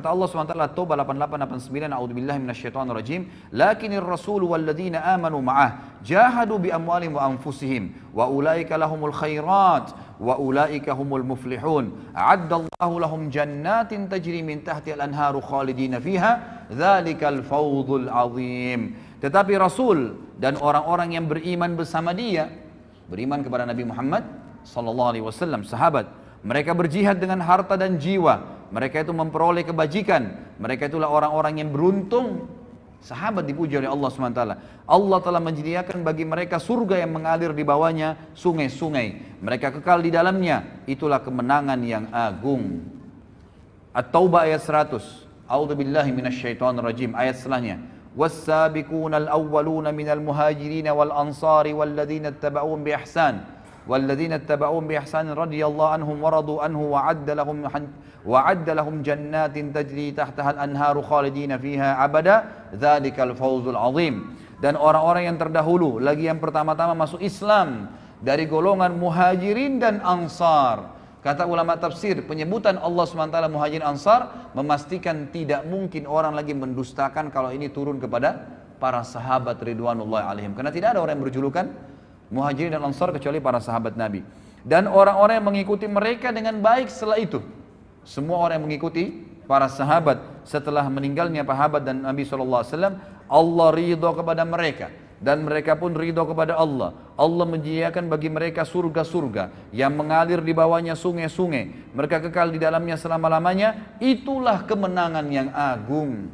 Allah SWT, Taubah 88-89, A'udzubillahi minasyaitonirrajim, lakinir rasul walladzina amanu ma'ah jahadu bi amwalihim wa anfusihim wa ulaika lahumul khairat wa ulaika humul muflihun. A'addallahu lahum jannatin tajri min tahtiha al-anharu khalidina fiha, dzalikal fawzul azim. Tetapi Rasul dan orang-orang yang beriman bersama dia, beriman kepada Nabi Muhammad sallallahu alaihi wasallam, sahabat, mereka berjihad dengan harta dan jiwa. Mereka itu memperoleh kebajikan. Mereka itulah orang-orang yang beruntung. Sahabat dipuji oleh Allah SWT. Allah telah menyediakan bagi mereka surga yang mengalir di bawahnya sungai-sungai. Mereka kekal di dalamnya. Itulah kemenangan yang agung. At-Taubah ayat 100. A'udzubillahi minasyaitonirrajim. Ayat setelahnya. Was-sabiqunal awwaluna minal muhajirin wal ansari walladzina ittaba'uhum bi ihsan. والذين اتبعوهم بإحسان رضي الله عنهم ورضوا عنه وعد لهم جنات تجري تحتها الأنهار خالدين فيها أبدا ذلك الفوز العظيم. Dan orang-orang yang terdahulu lagi yang pertama-tama masuk Islam dari golongan muhajirin dan ansar. Kata ulama tafsir, penyebutan Allah SWT muhajirin ansar memastikan tidak mungkin orang lagi mendustakan kalau ini turun kepada para sahabat ridwanullah alaihim, karena tidak ada orang yang berjulukan Muhajirin dan Ansar kecuali para sahabat Nabi. Dan orang-orang yang mengikuti mereka dengan baik setelah itu. Semua orang yang mengikuti para sahabat setelah meninggalnya sahabat dan Nabi SAW, Allah ridho kepada mereka. Dan mereka pun ridho kepada Allah. Allah menyediakan bagi mereka surga-surga yang mengalir di bawahnya sungai-sungai. Mereka kekal di dalamnya selama-lamanya. Itulah kemenangan yang agung.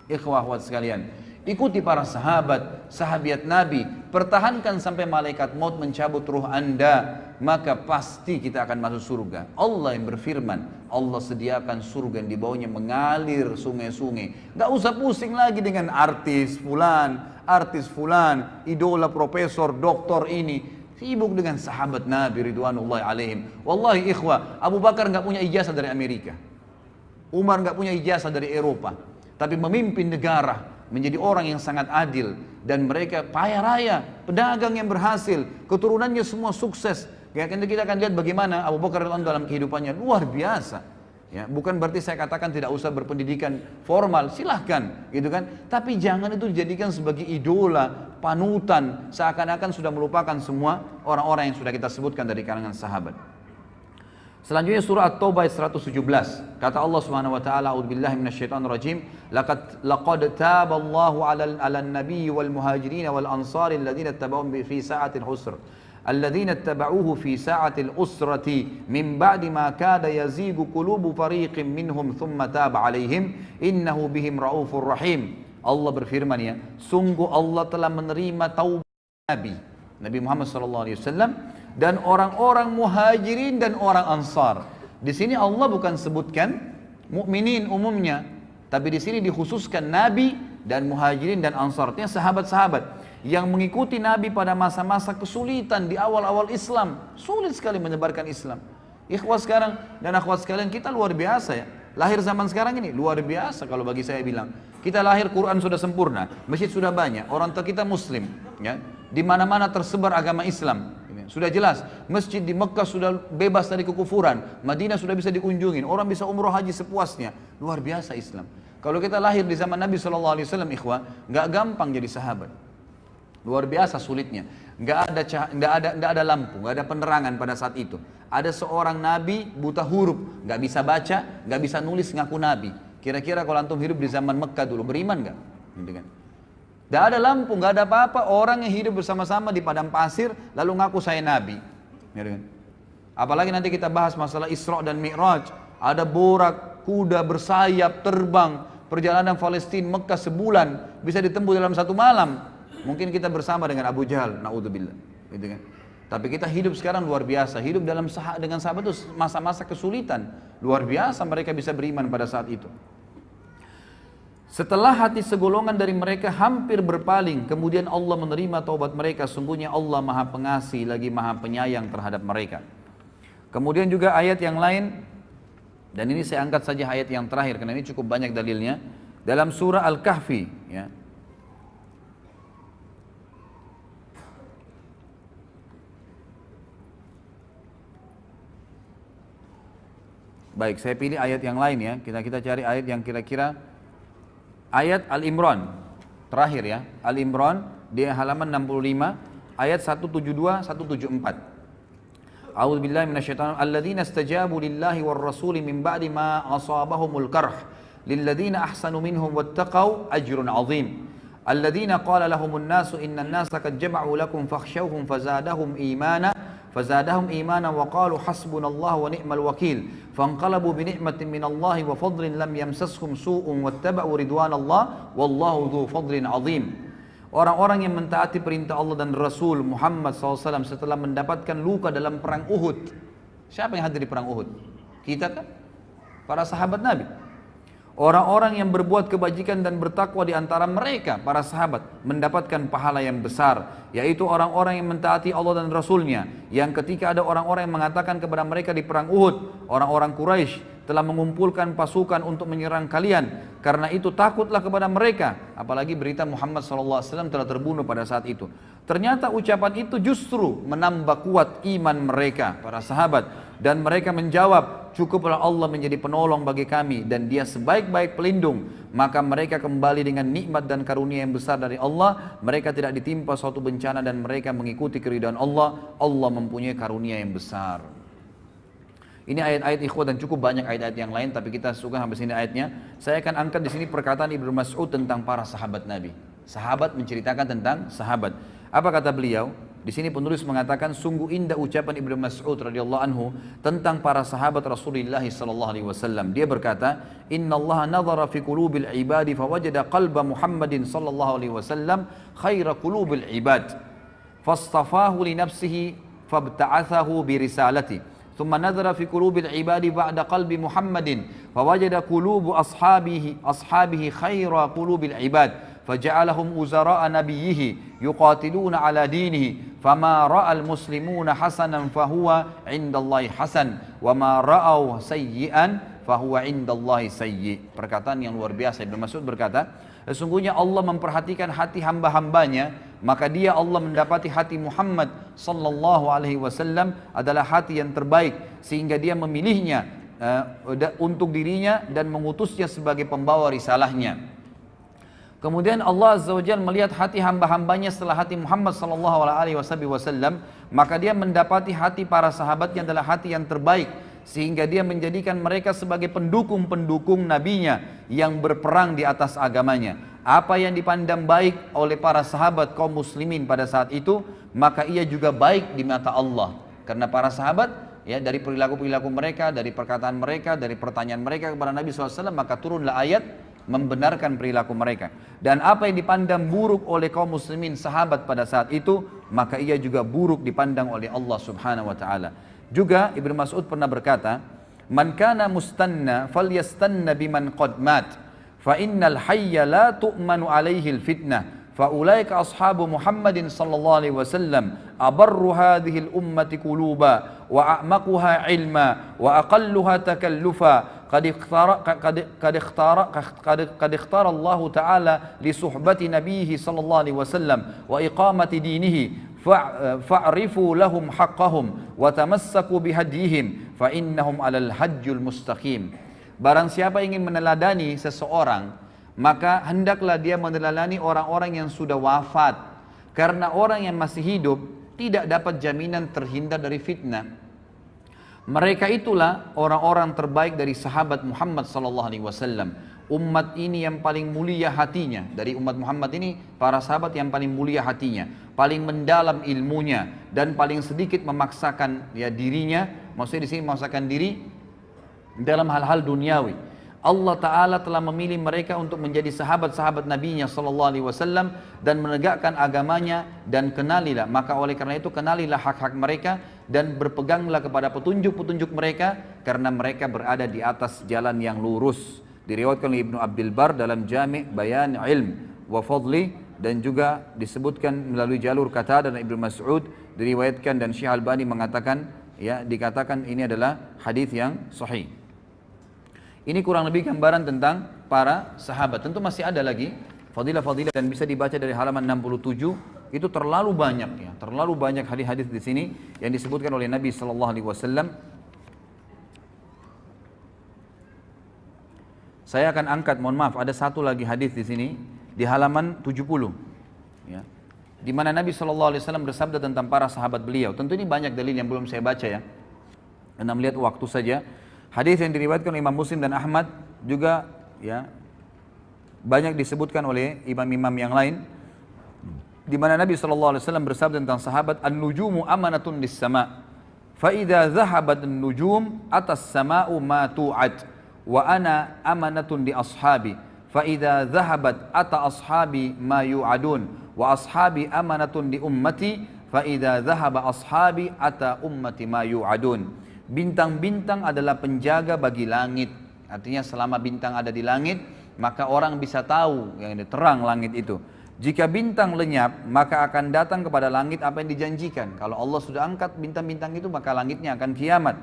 Ikhwah akhwat sekalian, ikuti para sahabat, sahabiat Nabi, pertahankan sampai malaikat maut mencabut ruh anda, maka pasti kita akan masuk surga. Allah yang berfirman, Allah sediakan surga yang di bawahnya mengalir sungai-sungai. Gak usah pusing lagi dengan artis fulan, idola profesor, doktor ini. Sibuk dengan sahabat Nabi ridwanullahi alaihim. Wallahi ikhwah, Abu Bakar gak punya ijazah dari Amerika, Umar gak punya ijazah dari Eropa, tapi memimpin negara, menjadi orang yang sangat adil, dan mereka kaya raya, pedagang yang berhasil, keturunannya semua sukses. Kita akan lihat bagaimana Abu Bakar dalam kehidupannya luar biasa. Ya, bukan berarti saya katakan tidak usah berpendidikan formal, silahkan, gitu kan. Tapi jangan itu dijadikan sebagai idola, panutan, seakan-akan sudah melupakan semua orang-orang yang sudah kita sebutkan dari kalangan sahabat. Selanjutnya surah At-Taubah 117. Kata Allah Subhanahu wa taala, a'udzubillahi minasyaitonirrajim, laqad taballahu 'alan nabiyyi wal muhajirin wal ansari alladziina ittaba'uhum fi sa'atil usr. Alladziina ittaba'uhu fi sa'atil usrati min ba'di ma kada yazigu qulubu fariqin minhum thumma taba 'alaihim innahu bihim raufur rahim. Allah berfirman, ya, sungguh Allah telah menerima taubat Nabi Muhammad sallallahu alaihi wasallam dan orang-orang muhajirin dan orang ansar. Di sini Allah bukan sebutkan mukminin umumnya, tapi di sini dikhususkan Nabi dan muhajirin dan ansar. Artinya sahabat-sahabat yang mengikuti Nabi pada masa-masa kesulitan di awal-awal Islam. Sulit sekali menyebarkan Islam. Ikhwah sekarang dan akhwat sekalian, kita luar biasa ya. Lahir zaman sekarang ini luar biasa kalau bagi saya bilang. Kita lahir Quran sudah sempurna, masjid sudah banyak, orang tua kita muslim, ya. Di mana-mana tersebar agama Islam. Sudah jelas, masjid di Mekah sudah bebas dari kekufuran, Madinah sudah bisa dikunjungin, orang bisa umroh haji sepuasnya. Luar biasa Islam. Kalau kita lahir di zaman Nabi SAW, ikhwah, nggak gampang jadi sahabat. Luar biasa sulitnya. Nggak ada lampu, nggak ada penerangan pada saat itu. Ada seorang Nabi buta huruf, nggak bisa baca, nggak bisa nulis, ngaku Nabi. Kira-kira kalau antum hidup di zaman Mekah dulu, beriman nggak? Gitu kan? Tidak ada lampu, nggak ada apa-apa, orang yang hidup bersama-sama di padang pasir lalu ngaku saya Nabi. Apalagi nanti kita bahas masalah Isra dan Mi'raj, ada borak, kuda bersayap, terbang, perjalanan Palestina Mekah sebulan bisa ditempuh dalam satu malam. Mungkin kita bersama dengan Abu Jahal, naudzubillah, gitu kan. Tapi kita hidup sekarang luar biasa, hidup dengan sahabat itu masa-masa kesulitan, luar biasa mereka bisa beriman pada saat itu. Setelah hati segolongan dari mereka hampir berpaling, kemudian Allah menerima taubat mereka. Sungguhnya Allah Maha Pengasih lagi Maha Penyayang terhadap mereka. Kemudian juga ayat yang lain, dan ini saya angkat saja ayat yang terakhir karena ini cukup banyak dalilnya. Dalam surah Al-Kahfi, ya. Baik, saya pilih ayat yang lain ya. Kita cari ayat yang kira-kira ayat Al-Imran terakhir ya. Al-Imran di halaman 65 ayat 172 174. A'udzu billahi minasyaitonir rajim. Alladzina istajabu lillahi war rasuli min ba'di ma asabahumul qarh lilladzina ahsanu minhum wattaqau ajrun 'adzim. Alladzina qala lahumun nasu innan nasa qad jama'u lakum fakhshawhum فزادهم إيمانا وقالوا حسبنا الله ونعم الوكيل فانقلبوا بنعمة من الله وفضل لم يمسسهم سوء واتبعوا رضوان الله والله ذو فضل عظيم. Orang-orang yang mentaati perintah Allah dan Rasul Muhammad SAW setelah mendapatkan luka dalam perang Uhud. Siapa yang hadir di perang Uhud? Kita kan? Para sahabat Nabi. Orang-orang yang berbuat kebajikan dan bertakwa di antara mereka, para sahabat, mendapatkan pahala yang besar, yaitu orang-orang yang mentaati Allah dan Rasulnya. Yang ketika ada orang-orang yang mengatakan kepada mereka di perang Uhud, orang-orang Quraisy telah mengumpulkan pasukan untuk menyerang kalian, karena itu takutlah kepada mereka. Apalagi berita Muhammad SAW telah terbunuh pada saat itu. Ternyata ucapan itu justru menambah kuat iman mereka, para sahabat. Dan mereka menjawab, cukuplah Allah menjadi penolong bagi kami dan dia sebaik-baik pelindung. Maka mereka kembali dengan nikmat dan karunia yang besar dari Allah. Mereka tidak ditimpa suatu bencana dan mereka mengikuti keridhaan Allah. Allah mempunyai karunia yang besar. Ini ayat-ayat ikhwah dan cukup banyak ayat-ayat yang lain, tapi kita suka sampai sini ayatnya. Saya akan angkat di sini perkataan Ibnu Mas'ud tentang para sahabat Nabi. Sahabat menceritakan tentang sahabat. Apa kata beliau? Di sini penulis mengatakan sungguh indah ucapan Ibnu Mas'ud radhiyallahu anhu tentang para sahabat Rasulullah sallallahu alaihi wasallam. Dia berkata, "Inna Allah nadhara fi qulubil ibadi fawajada qalba Muhammadin sallallahu alaihi wasallam khaira qulubil ibad. Fastafahu li nafsihi fabta'athahu bi risalati. Thumma nadhara fi qulubil ibadi ba'da qalbi Muhammadin fawajada qulubu ashabihi khaira qulubil ibad." فجعلهم وزراء نبيه يقاتلون على دينه فما رأى المسلمون حسنا فهو عند الله حسن وما رأوا سيئا فهو عند الله سيء. Perkataan yang luar biasa. Ibnu Mas'ud berkata, sesungguhnya Allah memperhatikan hati hamba-hambanya, maka dia Allah mendapati hati Muhammad sallallahu alaihi wasallam adalah hati yang terbaik, sehingga dia memilihnya untuk dirinya dan mengutusnya sebagai pembawa risalahnya. Kemudian Allah Azza wa Jalla melihat hati hamba-hambanya setelah hati Muhammad sallallahu alaihi wasallam, maka dia mendapati hati para sahabatnya adalah hati yang terbaik, sehingga dia menjadikan mereka sebagai pendukung-pendukung nabinya yang berperang di atas agamanya. Apa yang dipandang baik oleh para sahabat kaum muslimin pada saat itu, maka ia juga baik di mata Allah. Karena para sahabat, ya, dari perilaku-perilaku mereka, dari perkataan mereka, dari pertanyaan mereka kepada Nabi SAW, maka turunlah ayat membenarkan perilaku mereka. Dan apa yang dipandang buruk oleh kaum muslimin sahabat pada saat itu, maka ia juga buruk dipandang oleh Allah Subhanahu wa taala. Juga Ibnu Mas'ud pernah berkata, "Man kana mustanna falyastanna biman qad mat, fa innal hayya la tu'manu alaihi al-fitnah." فأولئك أصحاب محمد صلى الله عليه وسلم أبر هذه الأمة قلوبا وأعمقها علما وأقلها تكلفا قد اختار الله تعالى لصحبة نبيه صلى الله عليه وسلم وإقامة دينه فاعرفوا لهم حقهم وتمسكوا بهديهم فإنهم على الحج المستقيم. Barang siapa ingin meneladani seseorang, maka hendaklah dia meneladani orang-orang yang sudah wafat. Karena orang yang masih hidup tidak dapat jaminan terhindar dari fitnah. Mereka itulah orang-orang terbaik dari sahabat Muhammad SAW. Umat ini yang paling mulia hatinya. Dari umat Muhammad ini, para sahabat yang paling mulia hatinya, paling mendalam ilmunya, dan paling sedikit memaksakan ya dirinya. Maksudnya di sini memaksakan diri dalam hal-hal duniawi. Allah Ta'ala telah memilih mereka untuk menjadi sahabat-sahabat Nabi-Nya SAW dan menegakkan agamanya, dan kenalilah, maka oleh karena itu kenalilah hak-hak mereka dan berpeganglah kepada petunjuk-petunjuk mereka, karena mereka berada di atas jalan yang lurus. Diriwayatkan oleh Ibnu Abdul Bar dalam Jami' Bayan Ilm wa Fadli, dan juga disebutkan melalui jalur Qatadah dan Ibnu Mas'ud, diriwayatkan, dan Syekh Albani mengatakan, ya, dikatakan ini adalah hadis yang sahih. Ini kurang lebih gambaran tentang para sahabat. Tentu masih ada lagi fadilah-fadilah dan bisa dibaca dari halaman 67. Itu terlalu banyak, ya, terlalu banyak hadis-hadis di sini yang disebutkan oleh Nabi sallallahu alaihi wasallam. Saya akan angkat, mohon maaf, ada satu lagi hadis di sini di halaman 70, ya, di mana Nabi sallallahu alaihi wasallam bersabda tentang para sahabat beliau. Tentu ini banyak dalil yang belum saya baca, ya, karena melihat waktu saja. Hadis yang diriwayatkan oleh Imam Muslim dan Ahmad juga, ya, banyak disebutkan oleh imam-imam yang lain, di mana Nabi sallallahu alaihi wasallam bersabda tentang sahabat, "An-nujumu amanatun lis-sama, fa idza dhahabat an-nujum atas sama'u ma tu'ad, wa ana amanatun li ashabi, fa idza dhahabat ata ashabi ma yu'adun, wa ashabi amanatun li ummati, fa idza dhahaba ashabi ata ummati ma yu'adun." Bintang-bintang adalah penjaga bagi langit. Artinya selama bintang ada di langit, maka orang bisa tahu yang terang langit itu. Jika bintang lenyap, maka akan datang kepada langit apa yang dijanjikan. Kalau Allah sudah angkat bintang-bintang itu, maka langitnya akan kiamat.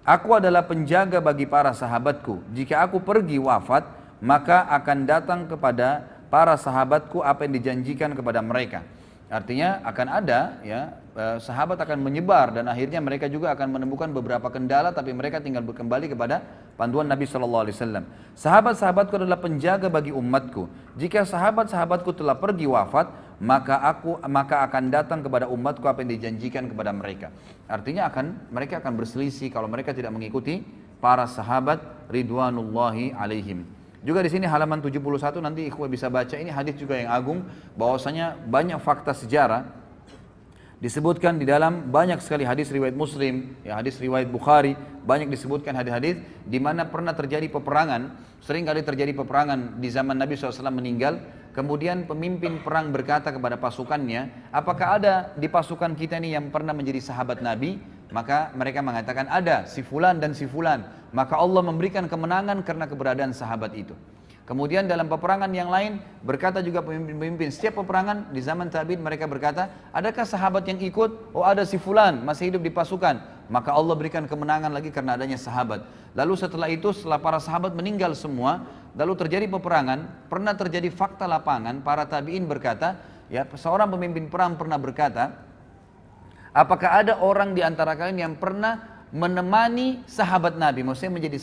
Aku adalah penjaga bagi para sahabatku. Jika aku pergi wafat, maka akan datang kepada para sahabatku apa yang dijanjikan kepada mereka. Artinya akan ada, ya, sahabat akan menyebar dan akhirnya mereka juga akan menemukan beberapa kendala, tapi mereka tinggal kembali kepada panduan Nabi sallallahu alaihi wasallam. Sahabat-sahabatku adalah penjaga bagi umatku. Jika sahabat-sahabatku telah pergi wafat, maka akan datang kepada umatku apa yang dijanjikan kepada mereka. Artinya mereka akan berselisih kalau mereka tidak mengikuti para sahabat ridwanullahi alaihim. Juga di sini halaman 71 nanti ikhwah bisa baca, ini hadis juga yang agung, bahwasanya banyak fakta sejarah disebutkan di dalam banyak sekali hadis riwayat Muslim, ya, hadis riwayat Bukhari, banyak disebutkan hadis-hadis di mana pernah terjadi peperangan. Sering kali terjadi peperangan di zaman Nabi SAW meninggal, kemudian pemimpin perang berkata kepada pasukannya, apakah ada di pasukan kita ini yang pernah menjadi sahabat Nabi? Maka mereka mengatakan ada, si fulan dan si fulan. Maka Allah memberikan kemenangan karena keberadaan sahabat itu. Kemudian dalam peperangan yang lain berkata juga pemimpin-pemimpin, setiap peperangan di zaman tabi'in mereka berkata, adakah sahabat yang ikut? Oh, ada si fulan masih hidup di pasukan. Maka Allah berikan kemenangan lagi karena adanya sahabat. Lalu setelah itu, setelah para sahabat meninggal semua, lalu terjadi peperangan, pernah terjadi fakta lapangan, para tabi'in berkata, ya, seorang pemimpin perang pernah berkata, apakah ada orang di antara kalian yang pernah menemani sahabat Nabi? Maksudnya menjadi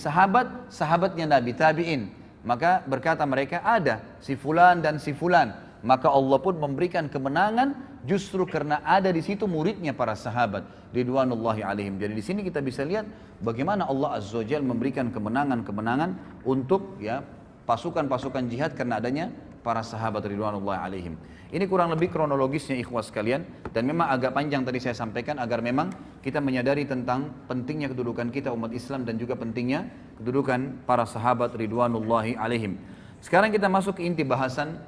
sahabatnya Nabi, tabi'in. Maka berkata mereka, ada si fulan dan si fulan. Maka Allah pun memberikan kemenangan justru karena ada di situ muridnya para sahabat ridwanullahi alaihim. Jadi di sini kita bisa lihat bagaimana Allah Azza wa Jalla memberikan kemenangan-kemenangan untuk, ya, pasukan-pasukan jihad karena adanya para sahabat ridwanullahi alaihim. Ini kurang lebih kronologisnya ikhwah sekalian, dan memang agak panjang tadi saya sampaikan agar memang kita menyadari tentang pentingnya kedudukan kita umat Islam dan juga pentingnya kedudukan para sahabat ridwanullahi alaihim. Sekarang kita masuk ke inti bahasan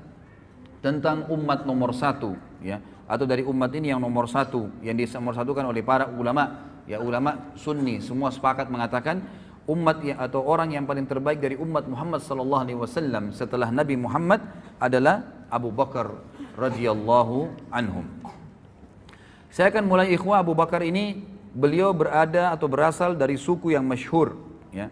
tentang umat nomor satu, ya, atau dari umat ini yang nomor satu, yang dinomorsatukan oleh para ulama, ya, ulama sunni semua sepakat mengatakan umat atau orang yang paling terbaik dari umat Muhammad sallallahu alaihi wasallam setelah Nabi Muhammad adalah Abu Bakar radhiyallahu anhum. Saya akan mulai ikhwah. Abu Bakar ini beliau berada atau berasal dari suku yang masyhur, ya.